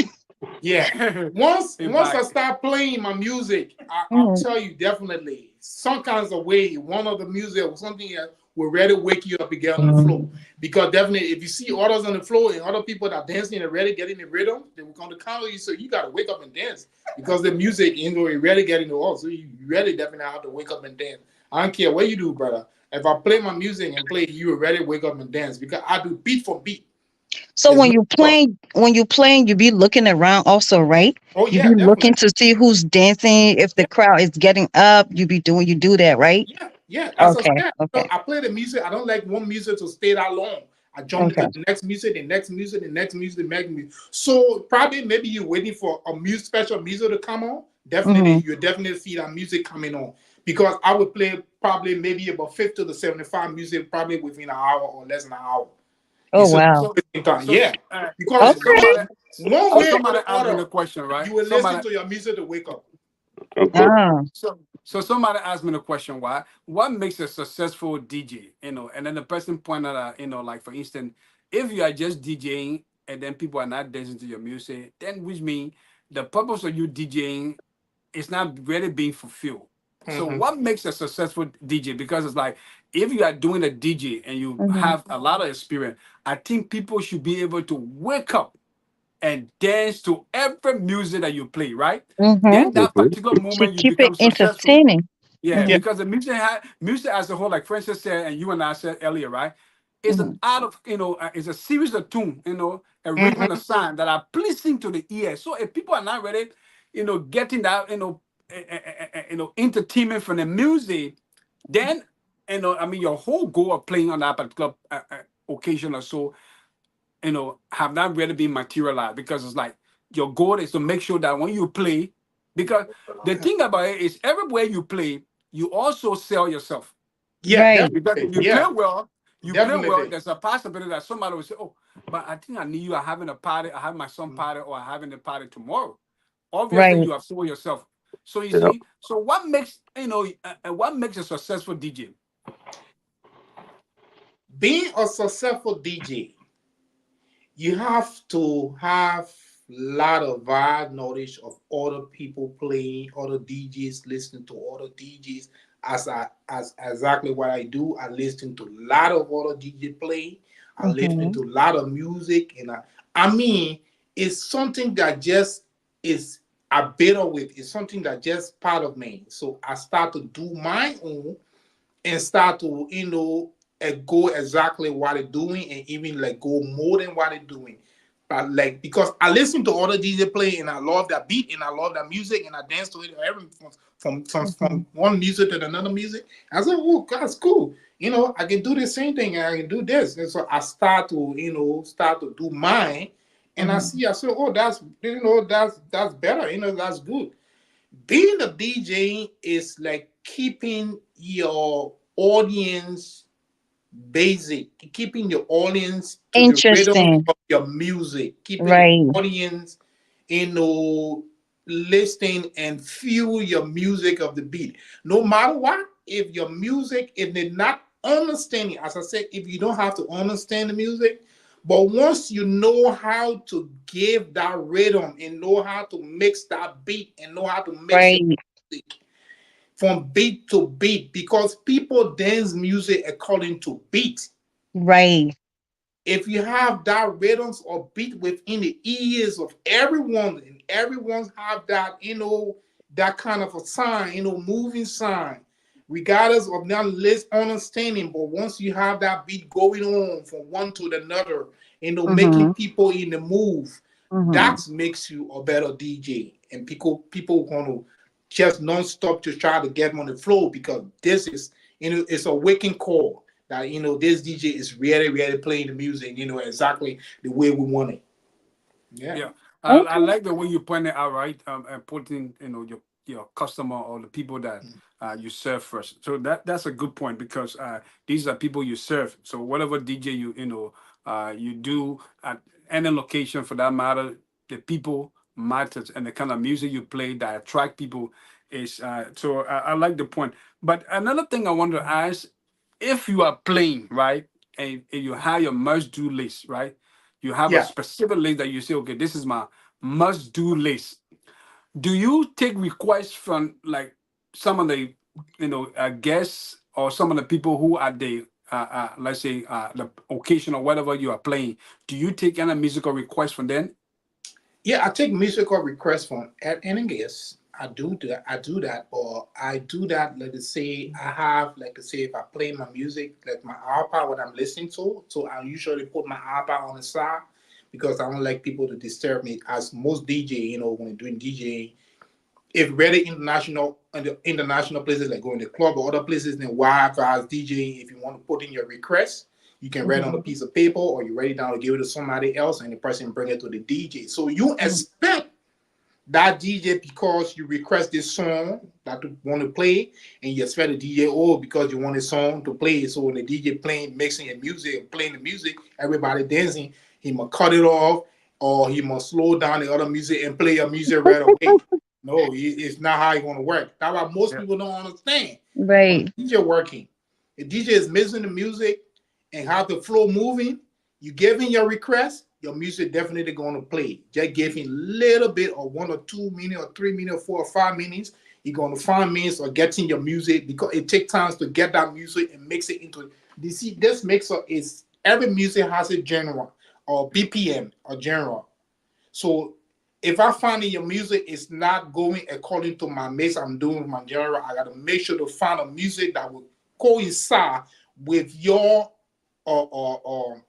yeah. Once He once I back. start playing my music, I'll Mhm, tell you definitely some kinds of way, one of the music or something that will really wake you up and get on the floor. Because definitely if you see others on the floor and other people that are dancing and ready getting the rhythm, they will come to counter you. So you gotta wake up and dance because the music, it really getting to us. So you really definitely have to wake up and dance. I don't care what you do, brother. If I play my music and play, you will really wake up and dance because I do beat for beat. So It's not tough. when you playing, you be looking around also, right? Oh You be yeah, looking definitely. to see who's dancing, if the Yeah. crowd is getting up, you do that, right? Yeah, yeah. As I Okay, said, okay, I play the music. I don't like one music to stay that long. I jump okay. into the next music, the next music, the next music, the next music. So probably maybe you're waiting for a music special music to come on. Definitely, Hmm. you definitely see that music coming on because I would play probably maybe about 50 to 75 music probably within an hour or less than an hour. Oh It's a wow. time. So Yeah, because Okay. somebody one so way or somebody the asked me other, the question, right? you will listen to your music to wake up. Okay. Ah. So somebody asked me the question, why? What makes a successful DJ? And then the person pointed out, like for instance, if you are just DJing and then people are not dancing to your music, then which means the purpose of you DJing is not really being fulfilled. So Mhm. what makes a successful DJ? Because it's like if you are doing a DJ and you Hmm. have a lot of experience, I think people should be able to wake up and dance to every music that you play, right? Hmm. Then that Mhm. particular To moment you keep it become successful. entertaining. Yeah, Hmm. Yeah. because the music as a whole, like Francis said, and you and I said earlier, right? It's an Hmm. art of, it's a series of tune, a rhythm and a Mhm. sound that are pleasing to the ear. So if people are not ready, getting that, entertainment from the music, then, I mean, your whole goal of playing on that particular occasion or so have not really been materialized because it's like your goal is to make sure that when you play, because the thing about it is everywhere you play, you also sell yourself. Yeah, Right. Because if definitely. you play Yeah, well, definitely. there's a possibility that somebody will say, oh, but I think I need you are having a party, I have my son Mm. party, or I having a party tomorrow. Obviously, Right. you have sold yourself. So you Yeah. see, so what makes what makes a successful DJ? Being a successful DJ, you have to have a lot of wide knowledge of other people playing, other DJs, listening to other DJs. As exactly what I do, I listen to a lot of other DJ play. I listen Hmm. to a lot of music, and I mean, it's something that just is I better with. It's something that just part of me. So I start to do my own and start to go exactly what they're doing and even like go more than what they're doing. But like because I listen to other DJ play and I love that beat and I love that music and I dance to it every Hmm. from one music to another music. I said, oh, that's cool. I can do the same thing and I can do this. And so I start to start to do mine, and Hmm. I said, oh, that's better. That's good. Being a DJ is like keeping your audience basic, keeping your audience to the rhythm Interesting. of your music, keeping the Right. audience, you know, listening and feel your music of the beat. No matter what, if your music, if they're not understanding, as I said, if you don't have to understand the music, but once you know how to give that rhythm and know how to mix that beat and know how to mix your Right. music from beat to beat, because people dance music according to beat. Right. If you have that rhythms or beat within the ears of everyone, and everyone have that, that kind of a sign, moving sign, regardless of not less understanding, but once you have that beat going on from one to another, making Hmm. people in the move, Hmm. that makes you a better DJ. And people want to just non-stop to try to get on the flow because this is, it's a waking call that this DJ is really really playing the music exactly the way we want it. Yeah. Yeah, I Okay. like the way you pointed out, right? And putting your customer or the people that you serve first. So that's a good point because these are people you serve. So whatever DJ you do at any location for that matter, the people matters and the kind of music you play that attract people is I like the point. But another thing I want to ask, if you are playing right and you have your must do list, right? You have a Yeah. specific list that you say, okay, this is my must do list. Do you take requests from like some of the guests or some of the people who are the let's say the occasion or whatever you are playing? Do you take any musical requests from them? Yeah, I take musical requests from any guest. I do that. I do that, or I do that. Let us say I have, like, I say, if I play my music, like my iPod, what I'm listening to, so I usually put my iPod on the side because I don't like people to disturb me. As most DJ, when they're doing DJing, if really international and the international places like going to club or other places, then why as DJing, if you want to put in your request, you can write on a piece of paper or you write it down and give it to somebody else and the person bring it to the DJ. So you expect that DJ because you request this song that you want to play, and you expect the DJ, because you want a song to play. So when the DJ playing, mixing the music and playing the music, everybody dancing, he must cut it off or he must slow down the other music and play your music right away. No, it's not how it's going to work. That's why most Yeah. people don't understand. When Right. the DJ working, the DJ is mixing the music and have the flow moving. You give in your request, your music definitely going to play. Just give him a little bit or 1 or 2 minutes or 3 minutes or 4 or 5 minutes. You're going to 5 minutes or getting your music because it takes time to get that music and mix it into. You see, this mixer is every music has a genre or BPM or genre. So if I find that your music is not going according to my mix I'm doing with my genre, I gotta make sure to find a music that will coincide with your or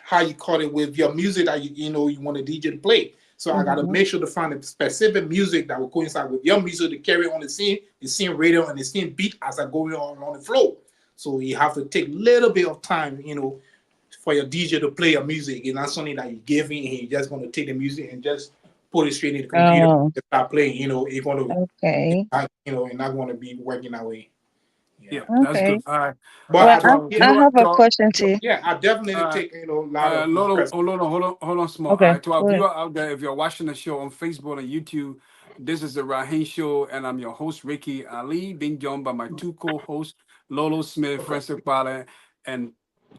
how you call it, with your music that you want a DJ to play. So I gotta make sure to find a specific music that will coincide with your music to carry on the same radio and the same beat as I go on the flow. So you have to take a little bit of time, for your DJ to play your music. It's not something that you give in and you're just gonna take the music and just put it straight in the computer Oh, and start playing. It's gonna, okay. it's not gonna be working that way. Yeah, Yeah. that's Okay. good. All right. But All Well, right. I, So yeah, I have a to, question too. yeah, I definitely uh, take a lot of Lolo, requests. hold on, small. Okay. To our Go ahead. viewer out there, if you're watching the show on Facebook and YouTube, this is the Rahim Show, and I'm your host, Rackie Ali, being joined by my two co-hosts, Lolo Smith, Francis Bala, and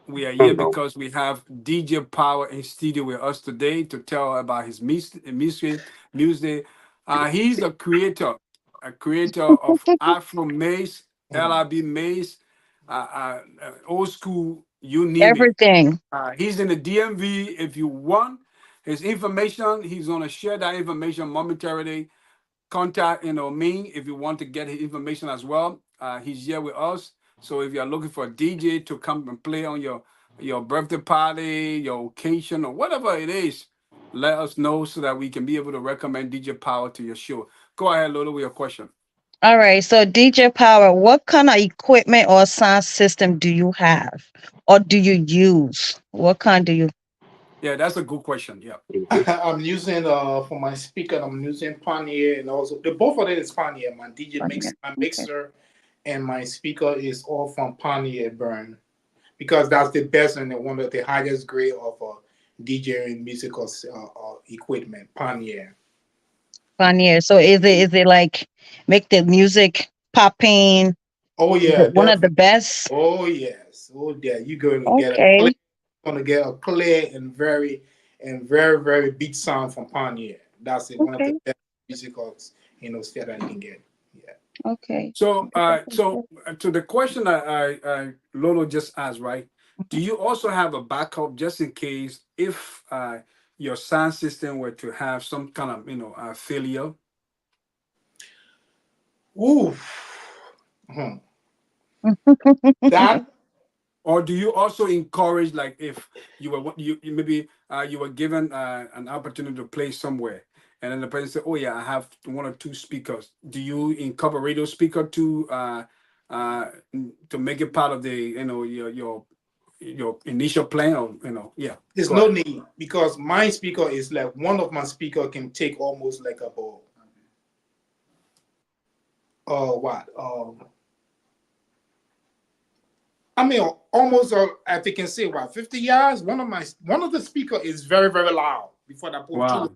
we are here No. because we have DJ Power in studio with us today to tell about his music. He's a creator of Afro Maze, LRB Maze, old school, you name it. Everything. He's in the DMV. If you want his information, he's gonna share that information momentarily. Contact me if you want to get his information as well. He's here with us. So if you're looking for a DJ to come and play on your birthday party, your occasion, or whatever it is, let us know so that we can be able to recommend DJ Power to your show. Go ahead, Lolo, with your question. All right. So DJ Power, what kind of equipment or sound system do you have? Or do you use? What kind do you? Yeah, that's a good question. Yeah. Mhm. I'm using for my speaker. I'm using Pioneer, and also the both of them is Pioneer. My DJ mix, my Okay. mixer, and my speaker is all from Pioneer Burn because that's the best and one of the highest grade of DJ and musical equipment. Pioneer. Pioneer. So is it like make the music popping? Oh Is yeah, it one of the definitely. best? Oh yes. Oh yeah. You're Okay. going to get a clear and very very big sound from Pioneer. That's it, one of the Okay. best musicals sphere that you can get. Yeah. Okay. So, to the question I Lolo just asked, right? Do you also have a backup just in case if your sound system were to have some kind of failure? Ooh. Hmm. That Or do you also encourage, like, if you maybe you were given an opportunity to play somewhere, and then the person said, "Oh yeah, I have 1 or 2 speakers." Do you incorporate those speaker uh, to make it part of the your initial plan, or yeah? is Go no ahead. need because my speaker is like one of my speaker can take almost like about what I mean almost if you can say what 50 yards. One of the speaker is very very loud. Before that put two Wow,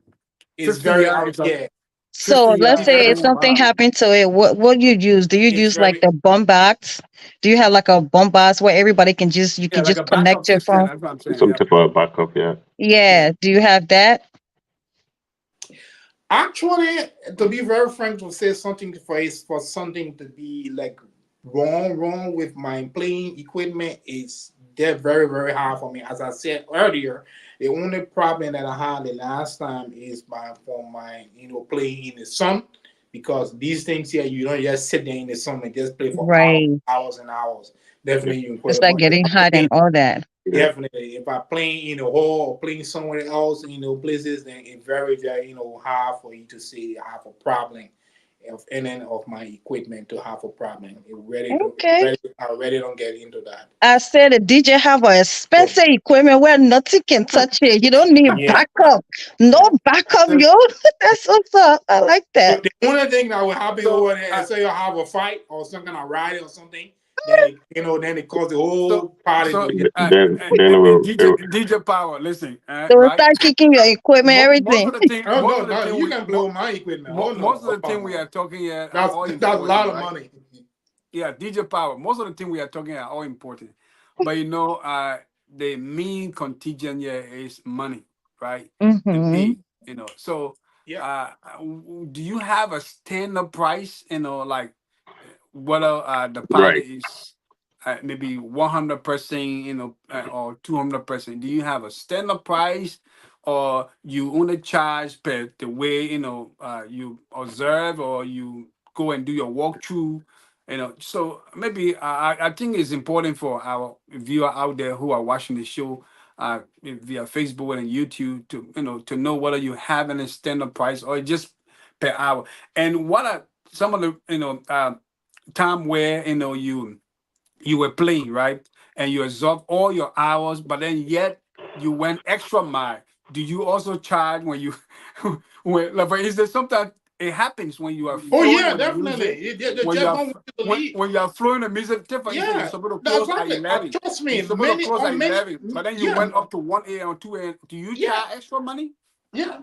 is 50 very yards is a yeah So 50 let's It's yards. say very if something Wow. happened to it, what you use? Do you it's use like very the bomb box? Do you have like a bomb box where everybody can just you Yeah, can like just a backup connect your system. phone? That's what I'm saying. Yeah. Something for a backup, yeah. Yeah. Do you have that? actually, to be very frank, to say something for something to be like wrong with my playing equipment is they're very hard for me. As I said earlier, the only problem that I had the last time is my playing in the sun, because these things here you don't just sit there in the sun and just play for Right. hours and hours. Definitely you can put It's it, like but if getting I hot play and all that. Yeah. definitely, if I playing in a hall or playing somewhere else, places, then it's very, hard for you to say I have a problem of any of my equipment to have a problem. Okay. I really don't get into that. I said the DJ have a So expensive equipment where nothing can touch it. You don't need yeah, backup. No yeah. backup, So, yo. That's what's up. I like that. The only thing that will happen so, over there is say you have a fight or some kind of riot or something, then it cause the so, whole party so, to just Then DJ Power, listen, They will right? start kicking your equipment, Most everything. of the thing, oh most no, of the no, thing you we, can play with my equipment. Oh most of no, the oh thing we no. are talking here are That's all that's a lot important, of right? money. Yeah, DJ Power. Most of the things we are talking are all important, but the main contingent here is money, right? The Mm-hmm. pay, So, Yeah. do you have a stand-up price? Like whether the party right, is maybe 100%, or 200%. Do you have a stand-up price, or you only charge per the way you observe, or you go and do your walkthrough? So maybe I think it's important for our viewer out there who are watching the show via Facebook and YouTube to know whether you have an stand-up price or just per hour, and what are some of the time where you were playing, right, and you absorbed all your hours, but then yet you went extra mile. Do you also charge when you when, like, for instance, sometimes it happens when you are Oh flowing yeah, with the music, definitely. They when you just are don't want you to leave. when you are flowing the music. Take for instance, you're Yeah, supposed to that's close at exactly. 11. Trust me, You're supposed to many close at on many. 11, but then you Yeah, went up to 1 a.m. or 2 a.m. Do you yeah, charge extra money? yeah.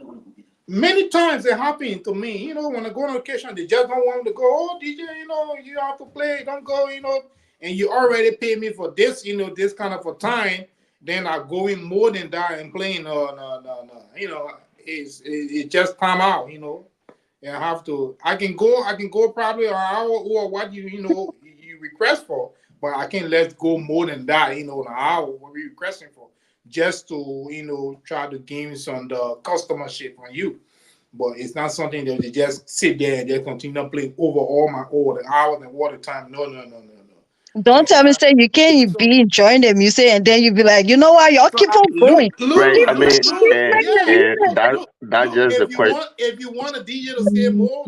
Many times it happened to me. When I go on occasion, they just don't want to go. Oh, DJ, you have to play. Don't go. And you already pay me for this. This kind of a time. Then I go in more than that and playing. No, no, no, no. It just time out. And I have to. I can go probably an hour or what you request for, but I can't let go more than that. An hour what we requesting for, just to try to gain some the customership from you. But it's not something that they just sit there and just continue to play over all the hours and all the time. No, no, no, no, no. Don't And tell me say you can't So be enjoying the music and then you be like, you know what, y'all so keep on going. right. I Keep mean, playing the and music. that's look. just the If you question. want, if you want a DJ to stay more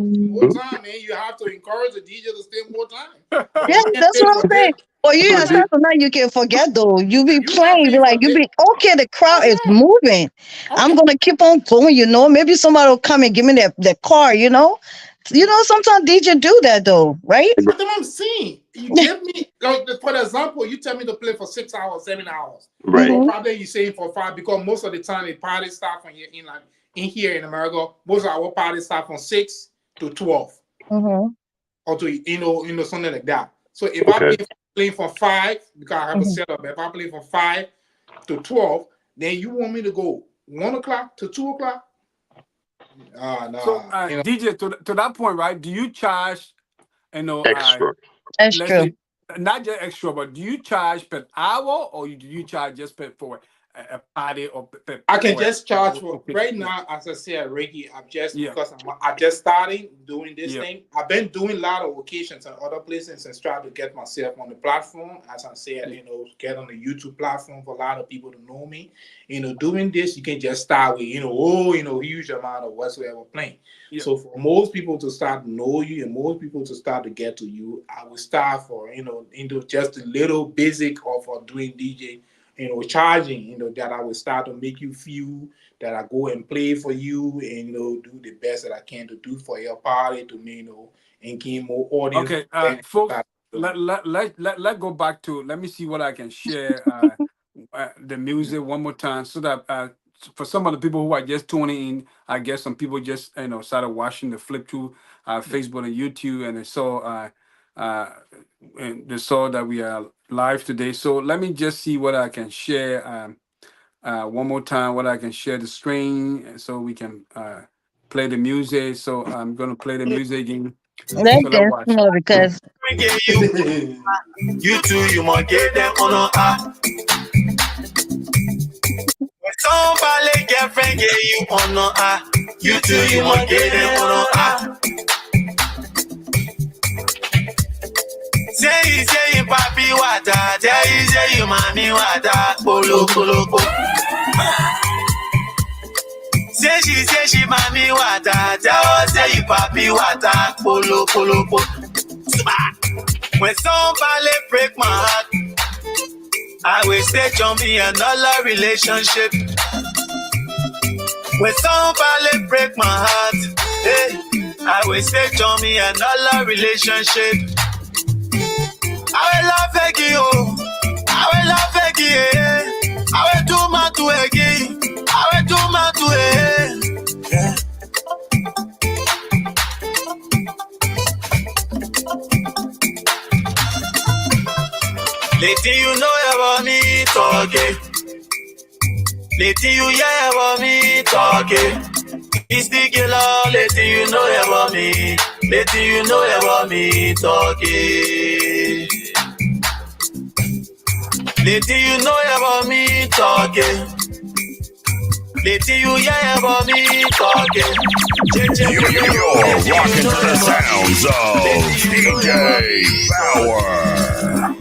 time, man, you have to encourage the DJ to stay more time. Yeah, You can't that's pay what for I'm saying. this. For you So yourself, the sometimes you can forget though. You be You not playing, you be paying like, for you this. be okay. The crowd is Oh moving. yeah. I'm Okay. gonna keep on going. Maybe somebody will come and give me the car. Sometimes DJ do that though, right? But then I'm saying, you give me, like, for example, you tell me to play for 6 hours, 7 hours. right, So Mm-hmm. probably you saying for five, because most of the time the party start from here in here in America, most of our party start from 6 to 12 Mm-hmm. or to something like that. So if I okay, playing from 5 because I have a Mm-hmm. setup, if I play from 5 to 12, then you want me to go 1 o'clock to 2 o'clock? so Nah, DJ, to that point, right? Do you charge? extra, That's Let's true. say not just extra, but do you charge per hour, or do you charge just for a party, or I can for just charge a for occasion? right Yeah, now. As I said, Ricky, I'm just yeah, because I just started doing this yeah. thing. I've been doing a lot of occasions and other places and trying to get myself on the platform. As I said, Yeah. get on the YouTube platform for a lot of people to know me. Doing this, you can just start with huge amount of whatsoever playing. Yeah. So for most people to start to know you and most people to start to get to you, I will start for into just a little basic of doing DJ, charging, that I will start to make you feel that I go and play for you and do the best that I can to do for your party to me, and gain more audience. Okay, Then folks, start doing. let go back to, let me see what I can share the music one more time, so that for some of the people who are just tuning in, I guess some people just started watching the flip through Facebook and YouTube, and uh, they saw that we are live today. So let me just see what I can share. One more time, what I can share the screen so we can play the music. So I'm gonna play the music again. Let's So let's dance watch. more because We get you too, you must get them on a when somebody girlfriend get you on a you too, you must get them on a say you papi water, say you mommy water, polo polo polo. Say she mommy water, tell her say you papi water, polo polo polo. When somebody break my heart, I will stay on me another relationship. When somebody break my heart, hey, I will stay on me another relationship. I will love you, I will love you, I will do my to again, I will do my to again. Lady, you know about me talking. Lady, you hear about me talking. It's the killer. Lady, you know about me. Lady, you know about me talking. Lady, you know about me talking. Lady, you hear about me talking. You're rocking to the sounds of DJ Power.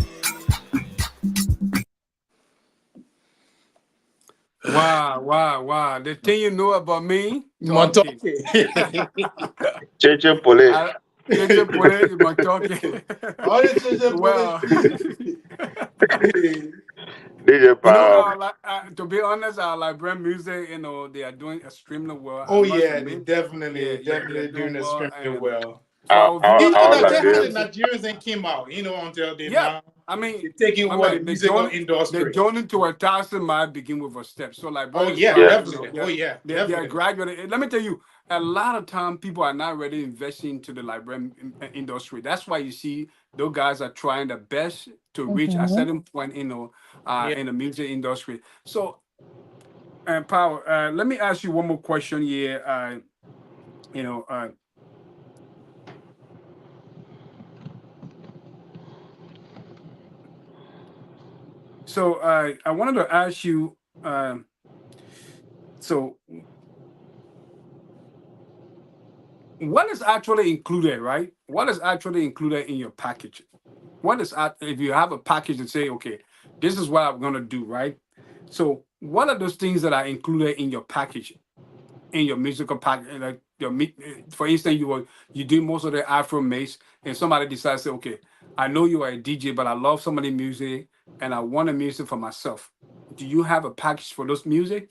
Wow. The thing you know about me talking. Montoke. Pole. JJ Pole is my talking. All the children Well, DJ Power. to be honest, our Liberian music, they are doing extremely well. Oh I must yeah, they admit, definitely they're doing doing well. extremely well. For our viewers Even out though there, definitely Nigerians ain't came out, until they yeah. now I mean, they're taking my over the man, musical the industry. journey to a thousand might begin with a step. So Oh Liberians yeah, try, definitely. Oh yeah, they are definitely. graduating. Let me tell you, a lot of time people are not ready investing into the Liberian industry. That's why you see those guys are trying the best to reach a Mhm. certain point, Yeah. in the music industry. So, Power, let me ask you one more question here. You know, uh, so I wanted to ask you. So, what is actually included, right? What is actually included in your package? If you have a package and say, okay, this is what I'm gonna do, right? So, what are those things that are included in your package, in your musical package? Like for instance, you do most of the Afro mix, and somebody decides, okay, I know you are a DJ, but I love some of the music, and I want a music for myself. Do you have a package for those music?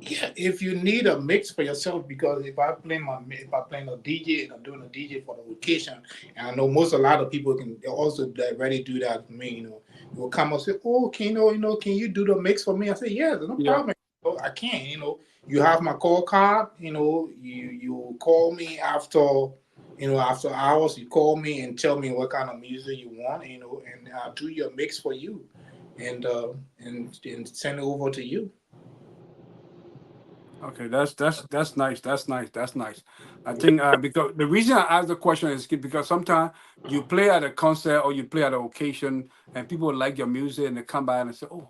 Yeah, if you need a mix for yourself, because if I play a DJ and I'm doing a DJ for the occasion, and I know a lot of people can also already do that for me. You will come and say, "Oh, can can you do the mix for me?" I say, "Yeah, no Yeah. problem. I can." You have my call card. You call me after hours. You call me and tell me what kind of music you want. And I'll do your mix for you, and send it over to you. Okay, that's nice. That's nice. I think because the reason I ask the question is because sometimes you play at a concert or you play at an occasion and people like your music and they come by and they say, oh,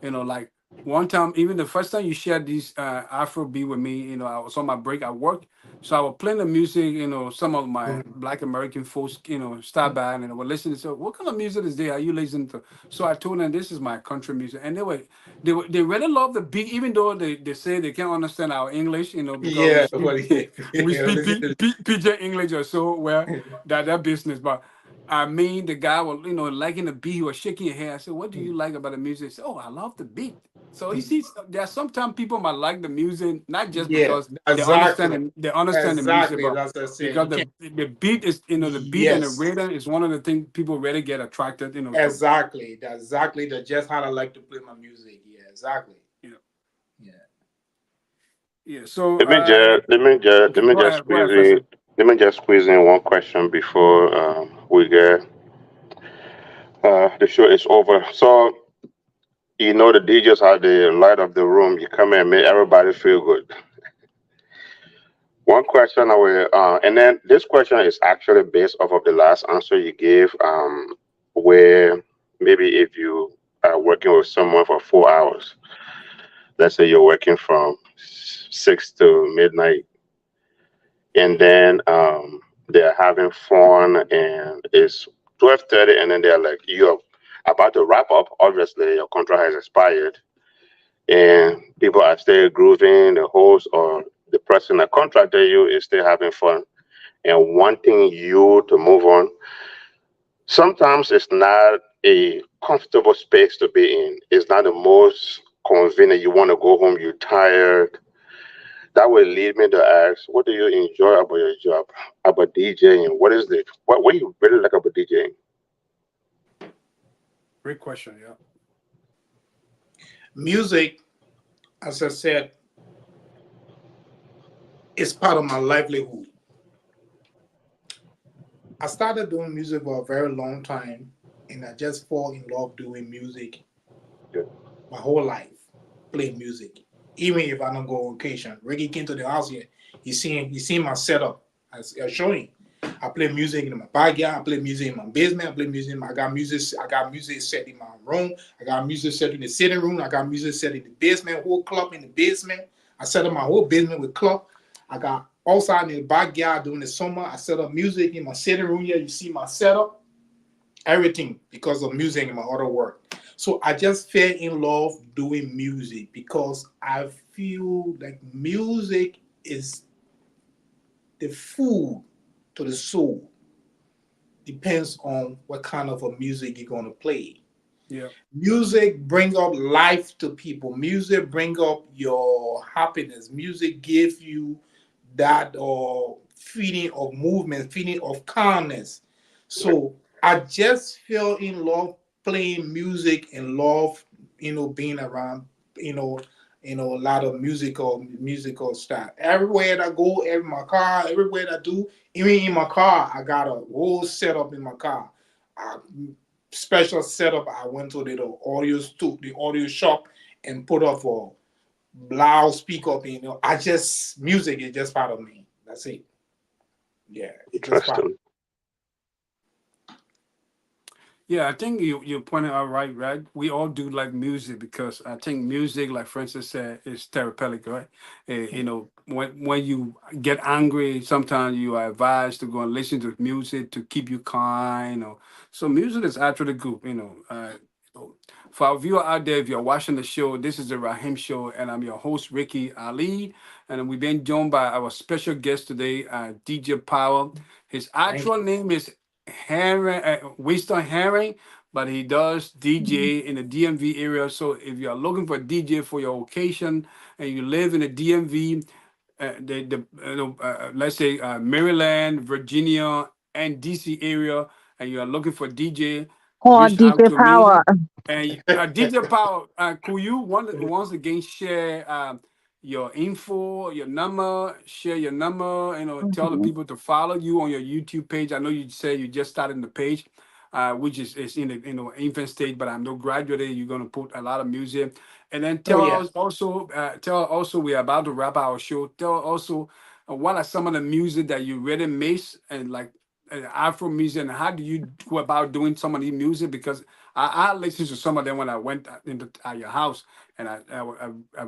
like one time, even the first time you shared this Afro beat with me, I was on my break at work. So I was playing the music, some of my Black American folks, start by and they were listening. So what kind of music is there? Are you listening to? So I told them this is my country music. And they really love the beat, even though they say they can't understand our English, because we Yeah, speak but we speak listen to PJ English or so well that business. But I mean, the guy was, liking the beat. He was shaking his head. I said, "What do you like about the music?" He said, "Oh, I love the beat." So you see, there are sometimes people might like the music not just yeah, because exactly, they understand the music, exactly. but That's what I said. because You can't. the beat is, the beat and the Yes, rhythm is one of the things people really get attracted, to. exactly. That's exactly just how I like to play my music. Yeah, exactly. You know. Yeah. So Let me just let me just let me go just ahead. Go squeeze ahead, in Fessy. let me just squeeze in one question before we get the show is over. So the DJs are the light of the room. You come and make everybody feel good. One question I will, and then this question is actually based off of the last answer you gave, where maybe if you are working with someone for 4 hours, let's say you're working from 6 to midnight, and then they're having fun, and it's 12:30, and then they're like, you're about to wrap up. Obviously, your contract has expired, and people are still grooving. The host or the person that contracted you is still having fun and wanting you to move on. Sometimes it's not a comfortable space to be in. It's not the most convenient. You want to go home, you're tired. That will lead me to ask, what do you enjoy about your job, about DJing? What is it? What do you really like about DJing? Great question. Yeah. Music, as I said, is part of my livelihood. I started doing music for a very long time, and I just fall in love doing music Good. my whole life, playing music. Even if I don't go on occasion. Ricky came to the house here. He seen my setup. I show him. I play music in my backyard. I play music in my basement. I play music. I got music. I got music set in my room. I got music set in the sitting room. I got music set in the basement. Whole club in the basement. I set up my whole basement with club. I got outside in the backyard during the summer. I set up music in my sitting room here. You see my setup, everything because of music and my other work. So I just fell in love doing music because I feel like music is the food to the soul. Depends on what kind of a music you're gonna play. Yeah. Music bring up life to people. Music bring up your happiness. Music give you that feeling of movement, feeling of calmness. So I just fell in love playing music and love, being around, you know, a lot of musical stuff. Everywhere that I go, my car, everywhere that I do, even in my car, I got a whole setup in my car. I, Special setup. I went to the audio shop and put up a loud speaker. I just music is just part of me. That's it. Yeah, it's just part. Interesting. Yeah, I think you pointed out right? We all do like music because I think music, like Francis said, is therapeutic, right? When you get angry, sometimes you are advised to go and listen to music to keep you calm. So music is actually good. For our viewer out there, if you're watching the show, this is the Rahim Show, and I'm your host, Rackie Allie, and we've been joined by our special guest today, DJ Power. His Thank actual name is Herring, Winston Herring, but he does DJ in the DMV area. So if you are looking for a DJ for your occasion and you live in the DMV, let's say Maryland, Virginia, and DC area, and you are looking for DJ, Or reach out DJ to me. Power. And DJ Power, could you once again share your info, your number, share your number, tell the Mhm. people to follow you on your YouTube page. I know you said you just started the page, which is in the infant stage, but I'm no graduate. You're gonna put a lot of music, and then Oh yeah. tell also we're about to wrap our show. Tell also what are some of the music that you really miss and like Afro music, and how do you go about doing some of the music? Because I listened to some of them when I went into your house, and I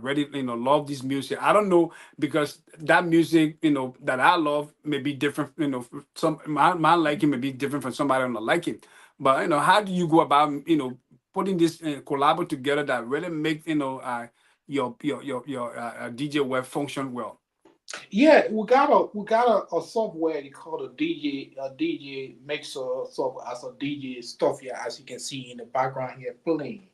really love this music. I don't know because that music that I love may be different. Some my liking may be different from somebody on the liking. But how do you go about putting this collab together that really make your DJ web function well? Yeah, we got a software they call a DJ mixer software as a DJ stuff here, as you can see in the background here playing.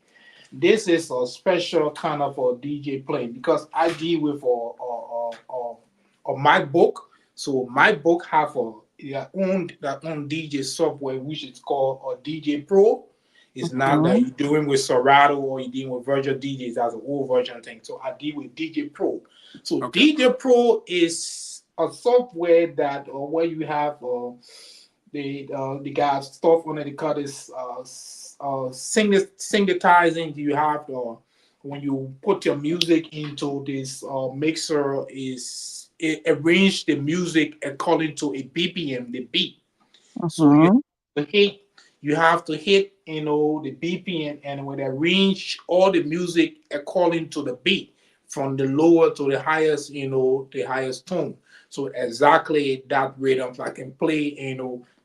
This is a special kind of a DJ playing because I deal with a MacBook. So MacBook have their own DJ software which is called a DJ Pro. It's not that Mhm. you're doing with Serato or you're dealing with virtual DJs. That's an old version thing. So I deal with DJ Pro. So Okay. DJ Pro is a software that where you have the guys stuff on it. They call this syncretizing. You have when you put your music into this mixer, is it arrange the music according to a BPM, the beat. So Mhm. hit you have to hit the BPM, and when they arrange all the music according to the beat from the lower to the highest, the highest tone. So exactly that rhythm I can play,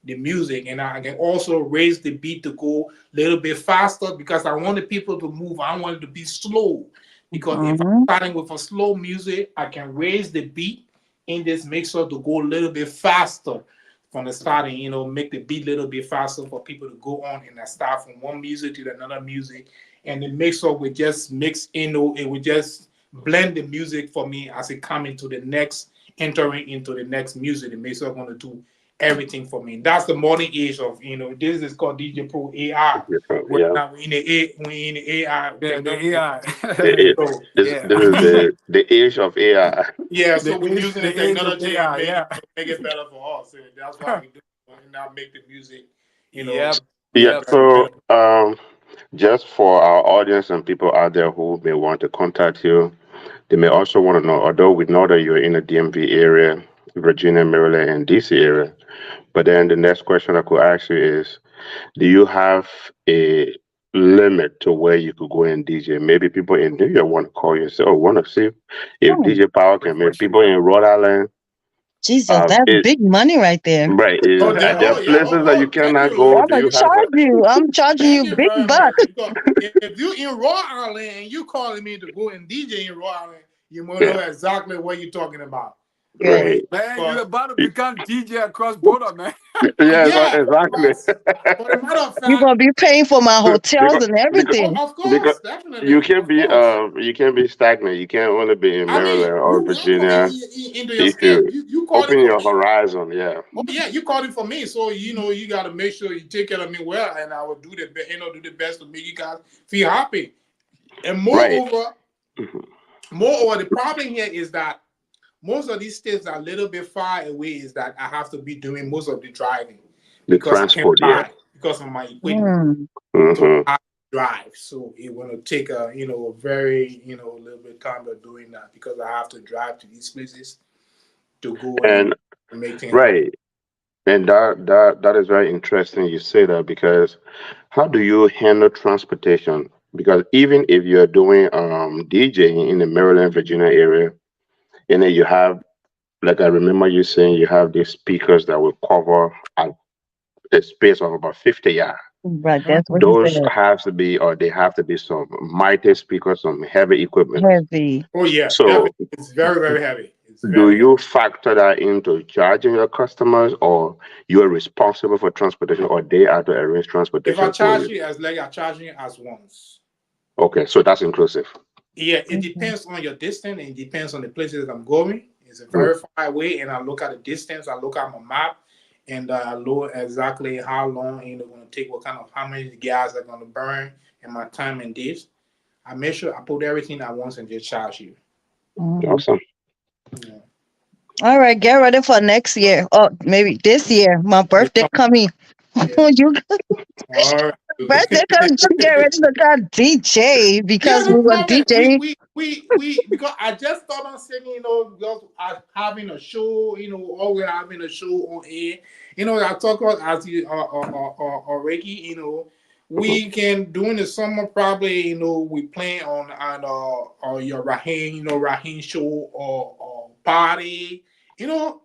the music, and I can also raise the beat to go a little bit faster because I want the people to move. I want it to be slow because if I'm Mhm. starting with a slow music, I can raise the beat in this mixer to go a little bit faster from the starting, make the beat a little bit faster for people to go on and start from one music to another music. And the mixer would just mix it would just blend the music for me as it come into the next, entering into the next music. The mixer going to do everything for me. That's the modern age of, this is called DJ Pro AI. When Yeah. now we in the AI Yeah, the technology. It, AI. So Yeah. this is the age of AI. yeah, so we're using the The age of technology and AI. Yeah. make it better for us. So that's why we do and now make the music, Yep. Yeah. Yep. So just for our audience and people out there who may want to contact you, they may also want to know, although we know that you're in the DMV area, Virginia, Maryland, and DC area, but then the next question I could ask you is, do you have a limit to where you could go and DJ? Maybe people in New York want to call you and say, "Oh, want to see if Hmm. DJ Power Great can make." question. People Yeah. in Rhode Island, Jesus, that's it big money right there. right is Oh, there, are there oh yeah, places that you thank cannot go? you. I'm Do gonna you have charge you. I'm charging Thank you you big very bucks. much. Because if you in Rhode Island and you calling me to go and DJ in Rhode Island, you will yeah, know exactly what you're talking about. Good. right? Man, you But about to become DJ across border, man. Yeah, yeah, exactly. but a matter of You're fact, gonna be paying for my hotels because and because oh, everything. of because course, definitely, of course. you can't be stagnant. You can't only be in I mean, Maryland or you welcome Virginia. into your If state. you You calling open for your me. horizon, yeah, Oh yeah, you calling for me, so you got to make sure you take care of me well, and I will do do the best to make you guys feel happy. And right. Mhm. moreover, the problem here is that most of these states are a little bit far away. Is that I have to be doing most of the driving The because I can't transport, yeah. fly because of my equipment. Mm. So Hmm. I have to drive. So it will take a very a little bit time of doing that because I have to drive to these places to go and And make things happen. right, and that is very interesting. You say that because how do you handle transportation? Because even if you're doing DJing in the Maryland, Virginia area, and then you have, like I remember you saying, you have these speakers that will cover a space of about 50 yards. Right, Mhm. that's what he Those said. have to be, or they have to be some mighty speakers, some heavy equipment. Heavy. Oh yeah, heavy. So, It's very very heavy. It's do very heavy. you factor that into charging your customers, or you're responsible for transportation, or they have to arrange If I transportation for charge you? you as like I charge you as once. Okay, so that's inclusive. Yeah, it Mhm. depends on your distance. And it depends on the places that I'm going. It's a Mm, very far away, and I look at the distance. I look at my map, and I look exactly how long going to take, what kind of how many gas are going to burn, and my time and dates. I make sure I put everything at once and just charge you. Mm. awesome. Yeah. All right, get ready for next year. Oh, maybe this year. My They birthday come- coming. Yeah. You All right. birthday coming. Get ready to come DJ Yeah, because no we were problem. DJing. Because I just started singing, because I having a show, always having a show on air. I talk about as you or Ricky, Mhm. we can during the summer probably, we plan on your Rahim, Rahim show or party,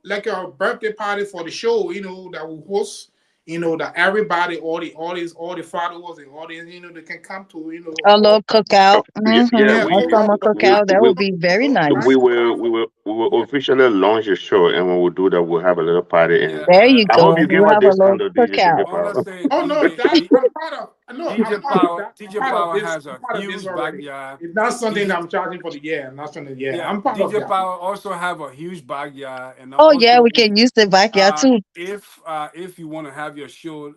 like a birthday party for the show, that we host. That everybody, all the followers and audience, they can come to, A little cookout. Yeah, yeah, Mm-hmm. yeah, A cook out summer we, cookout. That we would be very nice nice. cookout. we will Yeah. officially launch the show, and when we do that, we'll have a little party, Yeah. and There you I hope go. you give We'll us have a discount little to cookout. DJ I want to Power. say Oh no, that I'm part of. No, I'm DJ part of Power. that. I'm DJ part of Power this. has I'm a part of this huge already. backyard. It's not something that DJ, I'm charging for the year. I'm not gonna. Yeah, yeah, I'm part of DJ that. Power also have a huge backyard, and Oh yeah, also we can use the backyard too. if you want to have your show,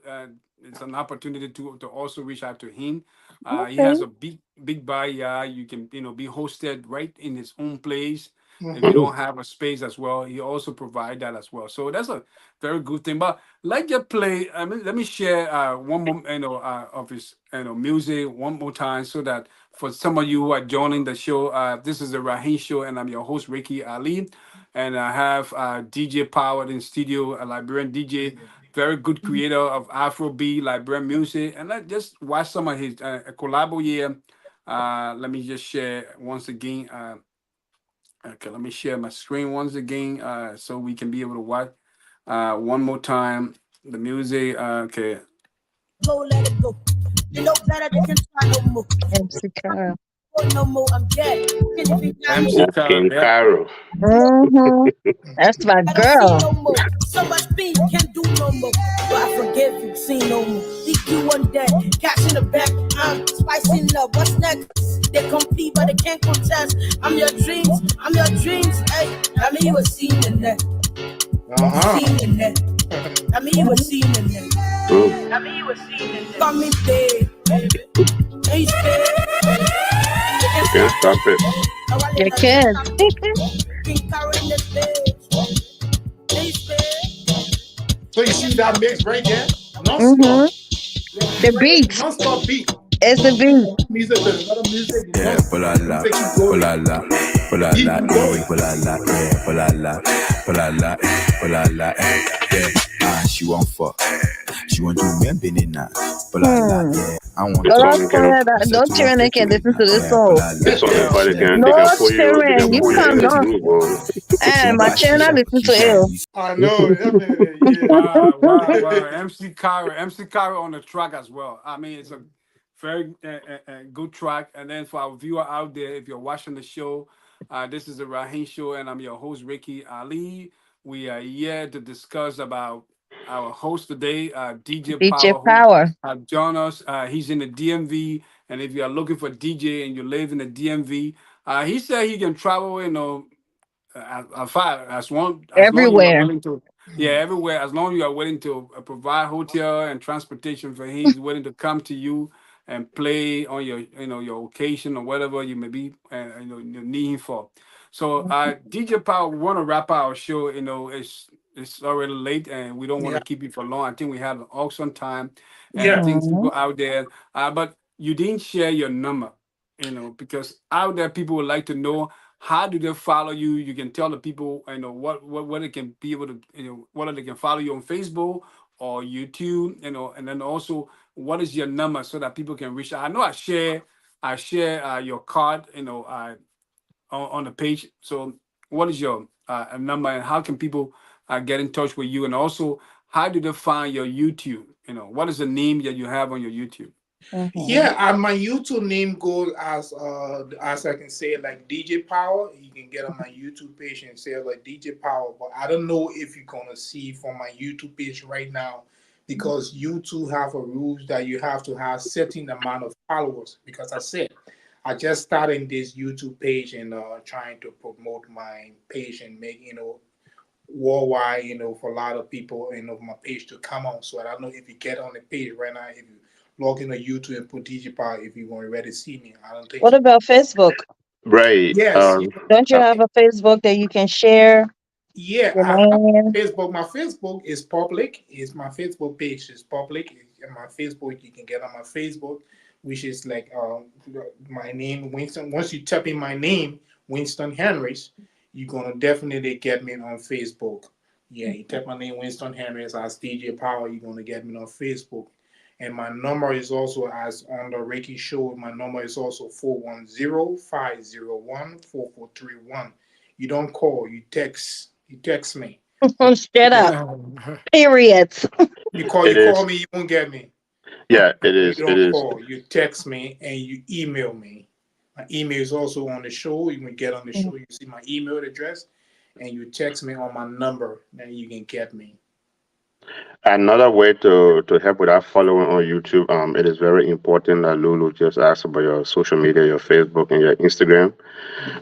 it's an opportunity to also reach out to him. He Okay. has a big backyard. You can be hosted right in his own place. If you Mhm. don't have a space as well, he also provide that as well. So that's a very good thing. But like your play, I mean, let me share one more of his music one more time so that for some of you who are joining the show, this is the Rahim show, and I'm your host Rackie Ali, and I have DJ Power in studio, a Liberian DJ, very good creator of Afrobeat, Liberian music, and let's just watch some of his collabo here. Let me just share once again. Okay, let me share my screen once again, so we can be able to watch one more time the music. Okay. Go, let it go. You know better, they can try no more. MC Carl. Oh, no more, I'm dead. Can you be down MC more? That's Carter, King yeah. Cairo. Mm-hmm. That's my I don't see girl. no more. So much speed, can't do no more. But I forgive you, see no more. DQ one day, cash in the back. I'm spicy love. What's next? They compete, but they can't contest. I'm your dreams, Hey, I mean you were seen in there. Seen in there. I mean you were seen in there. Mm. Call me dead, baby. Hey, stay. You can't stop it. You can. King Karo in the bed. Hey, stay. So you see that mix right there? Mm-hmm. Non-stop. The Right there, beat. non-stop beat. It's the beat. Music to another music, Yeah, non-stop. polala, Music keep going. polala, Beat polala, keep going. polala, yeah, polala, polala, polala, yeah. She want fuck. She want to do me now. Polala, Hmm. yeah. I want This No, to. song that's you can, fine. I said No to want children to can listen to this yeah, song. this polala, song Yeah. anybody yeah. can, No they can children. You pull you come in the down. groove. Or, And my children listen to ill. I know, definitely, Wow, wow, wow. MC Carter on the track as well. I mean, it's a very good track. And then for our viewer out there, if you're watching the show, this is the Rahim show, and I'm your host Rackie Ali. We are here to discuss about our host today, DJ DJ Power, who Power. have joined us. He's in the DMV, and if you are looking for DJ and you live in the DMV, he said he can travel, as long you are Everywhere. willing to, yeah, yeah. everywhere. As long you are willing to provide hotel and transportation for him, he's willing to come to you and play on your occasion or whatever you may be, you need him for. So, DJ Power, we want to wrap our show. It's already late, and we don't want Yeah. to keep you for long. I think we have an auction time, and I Yeah. think Mm-hmm. people out there. But you didn't share your number, because out there people would like to know how do they follow you. You can tell the people, what they can be able to, whether they can follow you on Facebook or YouTube, and then also what is your number so that people can reach out. I know I share your card, on the page. So what is your number, and how can people get in touch with you, and also how do they find your YouTube? What is the name that you have on your YouTube? Mm-hmm. Yeah, and my YouTube name goes as I can say like DJ Power. You can get on my YouTube page and say like DJ Power, but I don't know if you're gonna see from my YouTube page right now because YouTube have a rules that you have to have certain amount of followers. Because I said I just started this YouTube page and trying to promote my page and make worldwide, for a lot of people, my page to come on. So I don't know if you get on the page right now, if you log into YouTube and put DigiPower, if you want to already see me. I don't think What so. about Facebook? right. Yes, Don't you have a Facebook that you can share yeah, your I have name? Facebook. My Facebook is public. Is my Facebook page is public. My Facebook, you can get on my Facebook, which is like my name Winston. Once you type in my name, Winston Henrys, you're gonna definitely get me on Facebook. Yeah, you type my name Winston Henrys as DJ Power, you're gonna get me on Facebook. And my number is also as on the Reiki show. My number is also 410-501-4431. You don't call, you text. You text me. Shut up. Period. You call It you call is. me, you won't get me. Yeah, it You is. It don't is. call, you text me and you email me. My email is also on the show. You can get on the show, you see my email address, and you text me on my number, then you can get me. Another way to help with that following on YouTube, it is very important that Lulu just asked about your social media, your Facebook and your Instagram,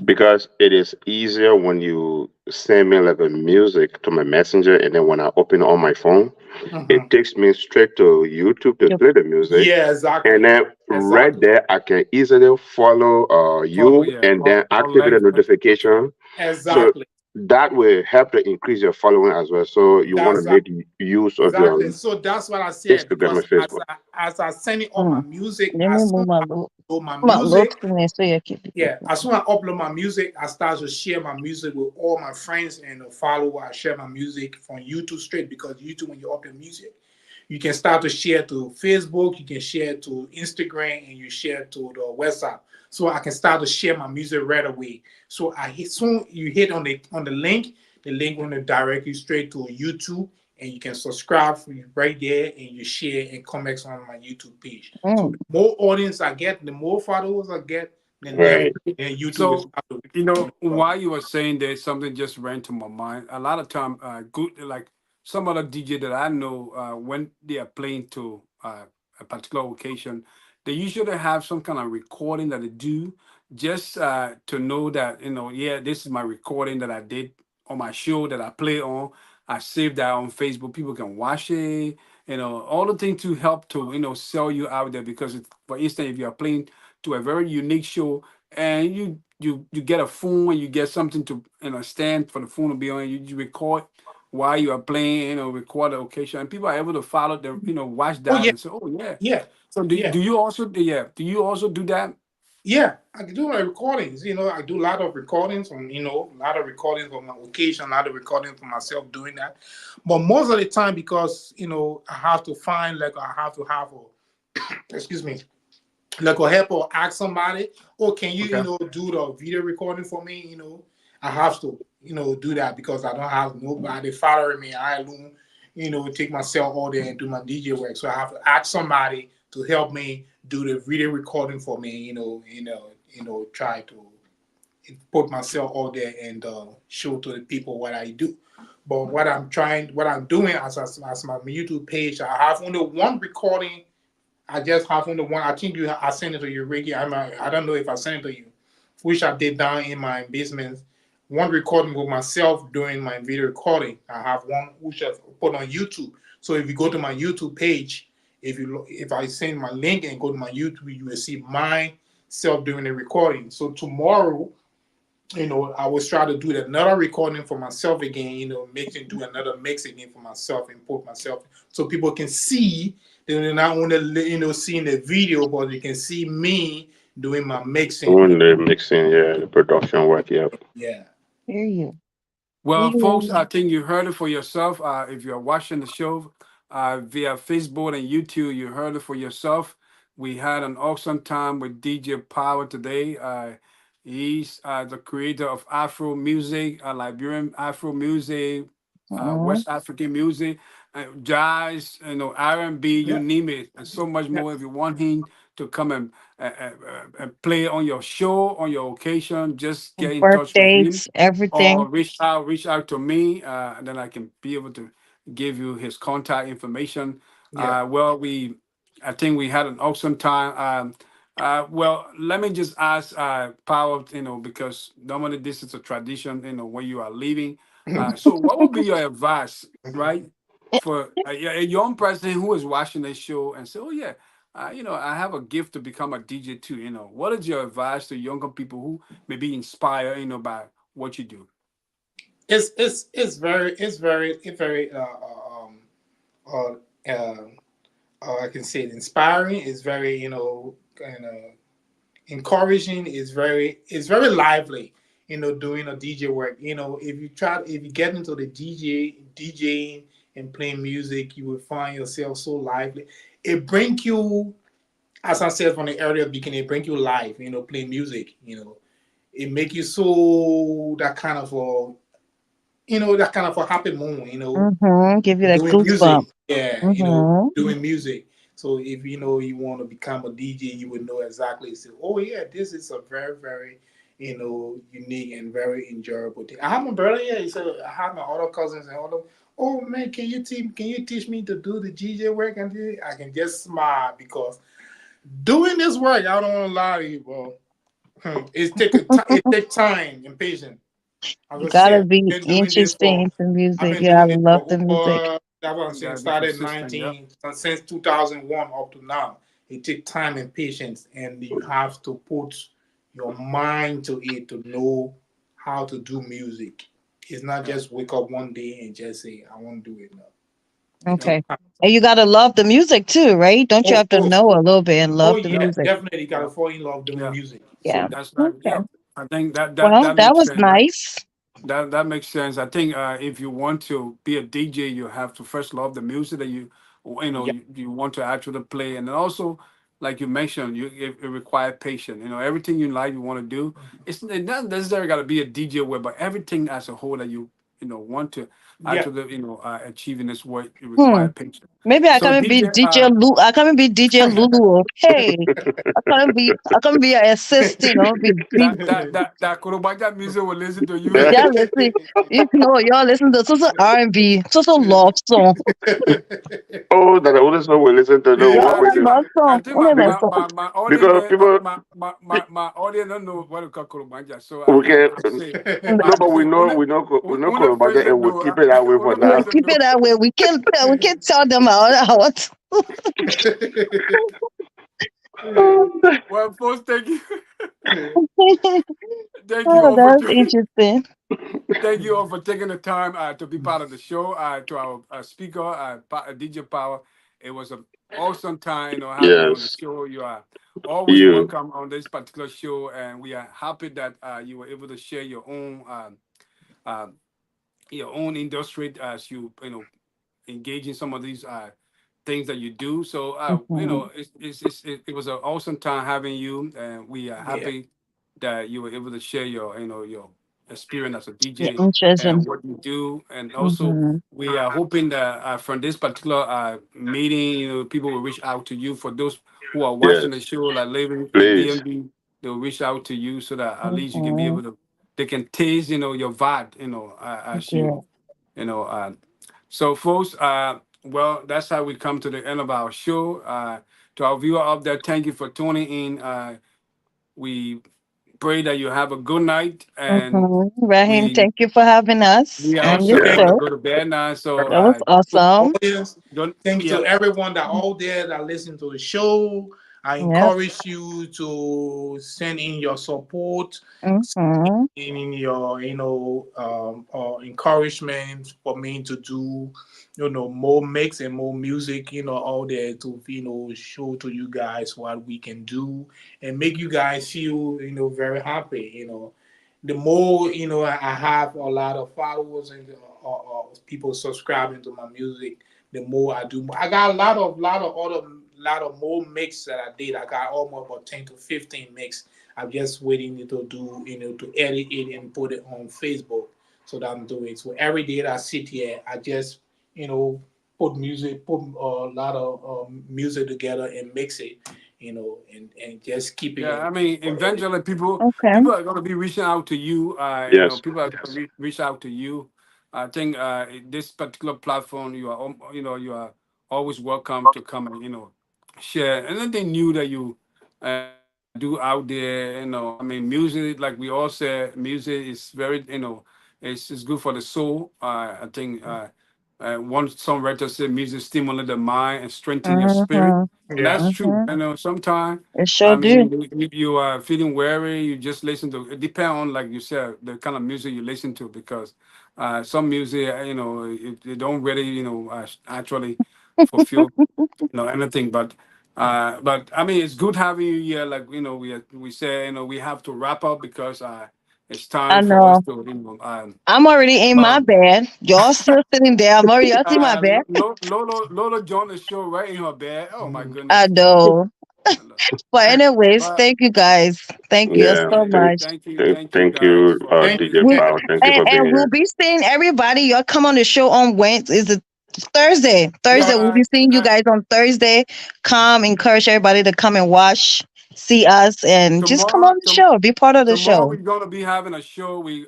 because it is easier when you send me like a music to my messenger, and then when I open on my phone, Mhm. it takes me straight to YouTube to Yep. play the music, Yeah, and exactly. then right Exactly. there I can easily follow Follow, you yeah, and then activate the collect. notification. So Exactly. that will help to increase your following as well. So you want to That's make use of your exactly. So that's what I said Instagram and because Facebook. as I sending all my Mm. music, Let me as soon move as I upload my my music, looks in there so you keep it. yeah, as soon as I upload my music, I start to share my music with all my friends and the follower. I share my music from YouTube straight because YouTube, when you upload music, you can start to share to Facebook, you can share to Instagram, and you share to the WhatsApp. So I can start to share my music right away. So I hit soon you hit on the link will direct you straight to YouTube, and you can subscribe right there, and you share and comment on my YouTube page. So Mm. the more audience I get, the more followers I get, then Right. definitely then YouTube will So, start to while you were saying that, something just ran to my mind. A lot of time, good like some other DJ that I know, when they are playing to a particular occasion, they usually have some kind of recording that they do, just to know that, yeah, this is my recording that I did on my show that I play on. I saved that on Facebook. People can watch it. All the things to help to sell you out there, because for instance, if you are playing to a very unique show, and you get a phone and you get something to stand for the phone to be on, you record while you are playing, record the occasion, and people are able to follow the watch oh that yeah, and say, oh yeah. yeah, So yeah. do you also do that? Yeah, I can do my recordings. I do a lot of recordings on, a lot of recordings for my occasion, a lot of recordings for myself doing that. But most of the time, because, I have to find, like, I have to have excuse me, like a help or ask somebody, oh, can you, Okay. do the video recording for me? I have to, do that because I don't have nobody following me. I alone, take myself all there and do my DJ work. So I have to ask somebody to help me do the video recording for me, try to put myself out there and show to the people what I do. But what I'm doing as my YouTube page, I have only one recording. I just have only one. I think I sent it to you, Ricky. I don't know if I sent it to you, which I did down in my basement. One recording with myself doing my video recording. I have one which I put on YouTube. So if you go to my YouTube page, if I send my link and go to my YouTube, you will see myself doing the recording. So tomorrow, I will try to do another recording for myself again, do another mix again for myself and put myself so people can see. They're not only, seeing the video, but they can see me doing my mixing. Doing the mixing, yeah, the production work, yeah. Yeah. Hear you. Well, folks, Yeah. I think you heard it for yourself. If you're watching the show via Facebook and YouTube, you heard it for yourself. We had an awesome time with DJ Power today. He's the creator of Afro music, Liberian Afro music, Mm. West African music, jazz, R&B, you Yeah. name it, and so much Yeah. more. If you want him to come and play on your show, on your occasion, just get in touch with him, Birthdays, everything. or reach out to me, and then I can be able to give you his contact information. Yeah. Well, I think we had an awesome time. Well, let me just ask Power, because normally this is a tradition, when you are leaving. So, what would be your advice, right, for a young person who is watching this show and say, "Oh yeah, I have a gift to become a DJ too." What is your advice to younger people who may be inspired, by what you do? It's very uh, I can say it inspiring. It's very, kind of encouraging. It's very lively, doing a DJ work. If you get into the DJing and playing music, you will find yourself so lively. It bring you, as I said from the earlier beginning, it bring you live, playing music. It make you so that kind of a happy moment, Mm-hmm. Give you that doing music. goosebump. Yeah, Mm-hmm. doing music. So if you know you want to become a DJ, you would know exactly. Say, oh yeah, this is a very very unique and very enjoyable thing. I have my brother here. He said I have my other cousins and all them. Oh man, can you teach me to do the DJ work? And I can just smile because doing this work, I don't want to lie to you, bro. It takes time and patience. As You I gotta said, be been doing this interested for into I've music. been Yeah, I doing this love for the music. over that's what I'm You saying, gotta be started consistent. Yep. 19 since 2001 up to now. It takes time and patience and you have to put your mind to it to know how to do music. It's not Yeah. just wake up one day and just say, I want to do it now. It Yep. takes Okay. time. And you gotta love the music too, right? Don't you Oh, have to oh, know a little bit and oh love the yeah, music? definitely gotta Yep. fall in love doing Yeah. music. Yeah. That's right. Okay. Yep. I think Well, that that makes was sense. nice. That makes sense. I think if you want to be a DJ, you have to first love the music that Yeah, you want to actually play, and then also, like you mentioned, it requires patience. Everything you like, you want to do. It not necessarily got to be a DJ way, but everything as a whole that want to yeah. actually achieve in this way, it Hmm. requires patience. Maybe I So come and be DJ, DJ Lulu. I come and be DJ Lulu. Okay. I come and be an assistant. I'll be that Korobaja music will listen to you. yeah, listen. You know, y'all listen to so R&B, so love song. Oh, that the only song we listen to know Yeah, what I we only think do. love I song. think Only love Because, song. my audience because people, my audience don't know what to call Kurumanja. So we can, I no, have to but say we know only Korobaja, phrase and we'll no keep it that way for only Yeah, now. phrase keep no. it that way. We can tell them what. Well, folks, thank you, thank you Oh, all for that's interesting. thank you all for taking the time to be part of the show. To our speaker, DJ Power, it was an awesome time, having you on the Yes, show. You are always you. welcome on this particular show, and we are happy that you were able to share uh, your own industry as you engage in some of these things that you do. So Mhm. it was an awesome time having you, and we are Yeah, happy that you were able to share your experience as a Yeah, DJ interesting. and what you do, and also Mm-hmm. we are hoping that from this particular meeting, people will reach out to you. For those who are watching the Yes, show, like living in please. DMV, they'll reach out to you so that at least you can be Mm-hmm. able to they can taste your vibe, as Yeah. you know. So, folks, well, that's how we come to the end of our show. To our viewer out there, thank you for tuning in. We pray that you have a good night, and Rahim, we thank you for having us we are on your also thank going Yes, to show. go to bed now. So, That was to the awesome. audience. don't Thanks yeah, to everyone that out there that listen to the show. I Yep. encourage you to send in your support, Mm-hmm. in your encouragement for me to do more mix and more music out there to show to you guys what we can do and make you guys feel very happy. The more I have a lot of followers and or people subscribing to my music, the more I do. I got a lot of more mix that I did. I got almost about 10 to 15 mix. I'm just waiting to do to edit it and put it on Facebook. So that I'm doing. So every day that I sit here, I just you know put a lot of music together and mix it. And just keep yeah. it. I mean, eventually, Okay. people are going to be reaching out to you. yes, People are going to reach out to you. I think this particular platform, you are always welcome to come and share anything new that you do out there. I mean, music, like we all said, music is very it's good for the soul. I think one songwriter said music stimulates the mind and strengthen your spirit, Mm-hmm. and that's Yeah. true. Mm-hmm. Sometimes It sure I do. mean, if you are feeling weary, you just listen to. It depends on, like you said, the kind of music you listen to, because some music, it don't really, actually fulfill, anything. But I mean, it's good having you here. Like we say, we have to wrap up because it's I time for us know. to, I'm already in my well, bed. Y'all still sitting there. I'm already y'all see my bed. Lola joined the show right in her bed. Oh my I goodness. know. But anyways, But thank you guys. Thank you yeah. so yeah, much. thank you Thank guys you, for Thank being DJ you. We Power. Thank you and, for being and we'll here. be seeing everybody. Y'all come on the show on Wednesday. Is it Thursday. Yeah, Thursday. We'll be seeing you guys on Thursday. Come, encourage everybody to come and watch, see us, and just come tomorrow. on the show. Be part of the Tomorrow show. we're gonna be having a show. We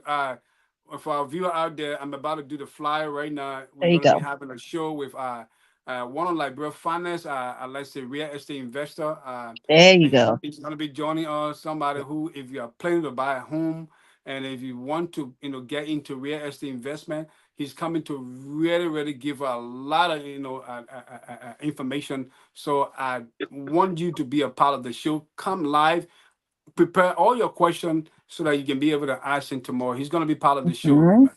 for our viewer out there, I'm about to do the flyer right now. There We're you gonna be go. having a show with one of Liberia finance, let's say real estate investor. There you And go. he's gonna be joining us. Somebody who, if you are planning to buy a home and if you want to, get into real estate investment, he's coming to really, really give a lot of information. So I want you to be a part of the show. Come live, prepare all your questions so that you can be able to ask him tomorrow. He's going to be part of the show. Mhm.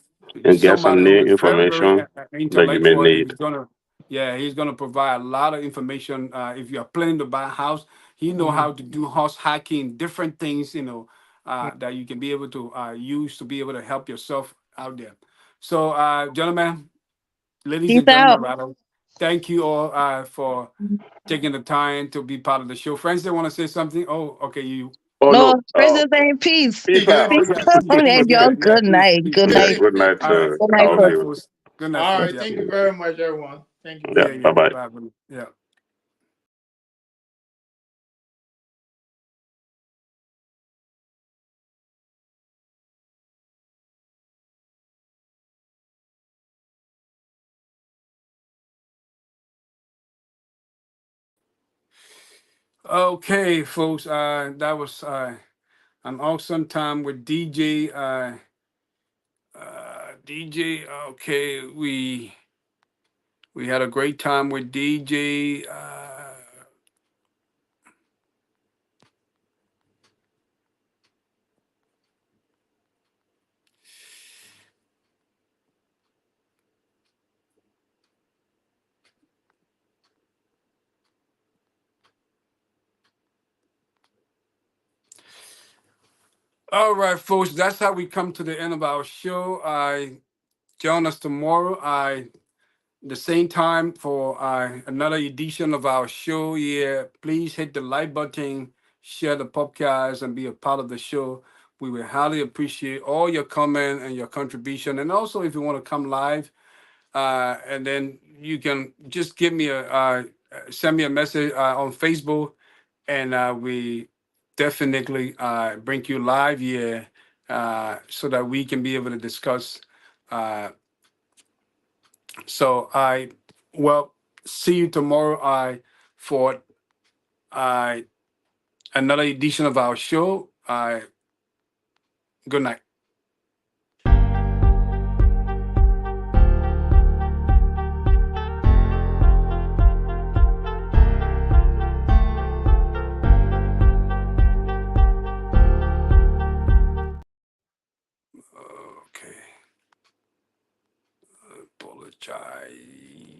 And get Somebody some who new is very, very information that you may intellectual, and need. he's gonna provide a lot of information. If you are planning to buy a house, he know Mhm. how to do house hacking, different things, that you can be able to use to be able to help yourself out there. So, gentlemen, ladies Peace and gentlemen, out. rather, thank you all for taking the time to be part of the show. Friends, they want to say something. Oh, okay, you. Oh No, no. President saying peace. Peace Yeah, out. oh Peace. yeah, peace, And yeah, y'all, yeah, good peace, night. peace, Good yeah. Yeah. night. Good night All right, to Good night, all good of folks. night, you. folks. Good night, All folks. right. Yeah, Thank you very much, everyone. Thank you Yeah. very yeah, much. Bye yeah. bye. Bye, buddy. Yeah. Okay, folks. That was an awesome time with DJ. DJ. Okay, we had a great time with DJ. All right, folks. That's how we come to the end of our show. Join us tomorrow. The same time for another edition of our show. Yeah, please hit the like button, share the podcast, and be a part of the show. We will highly appreciate all your comment and your contribution. And also, if you want to come live, and then you can just give me send me a message on Facebook, and we definitely bring you live here so that we can be able to discuss. Uh, so I well see you tomorrow for uh, another edition of our show. Good night. Okay. Apologize.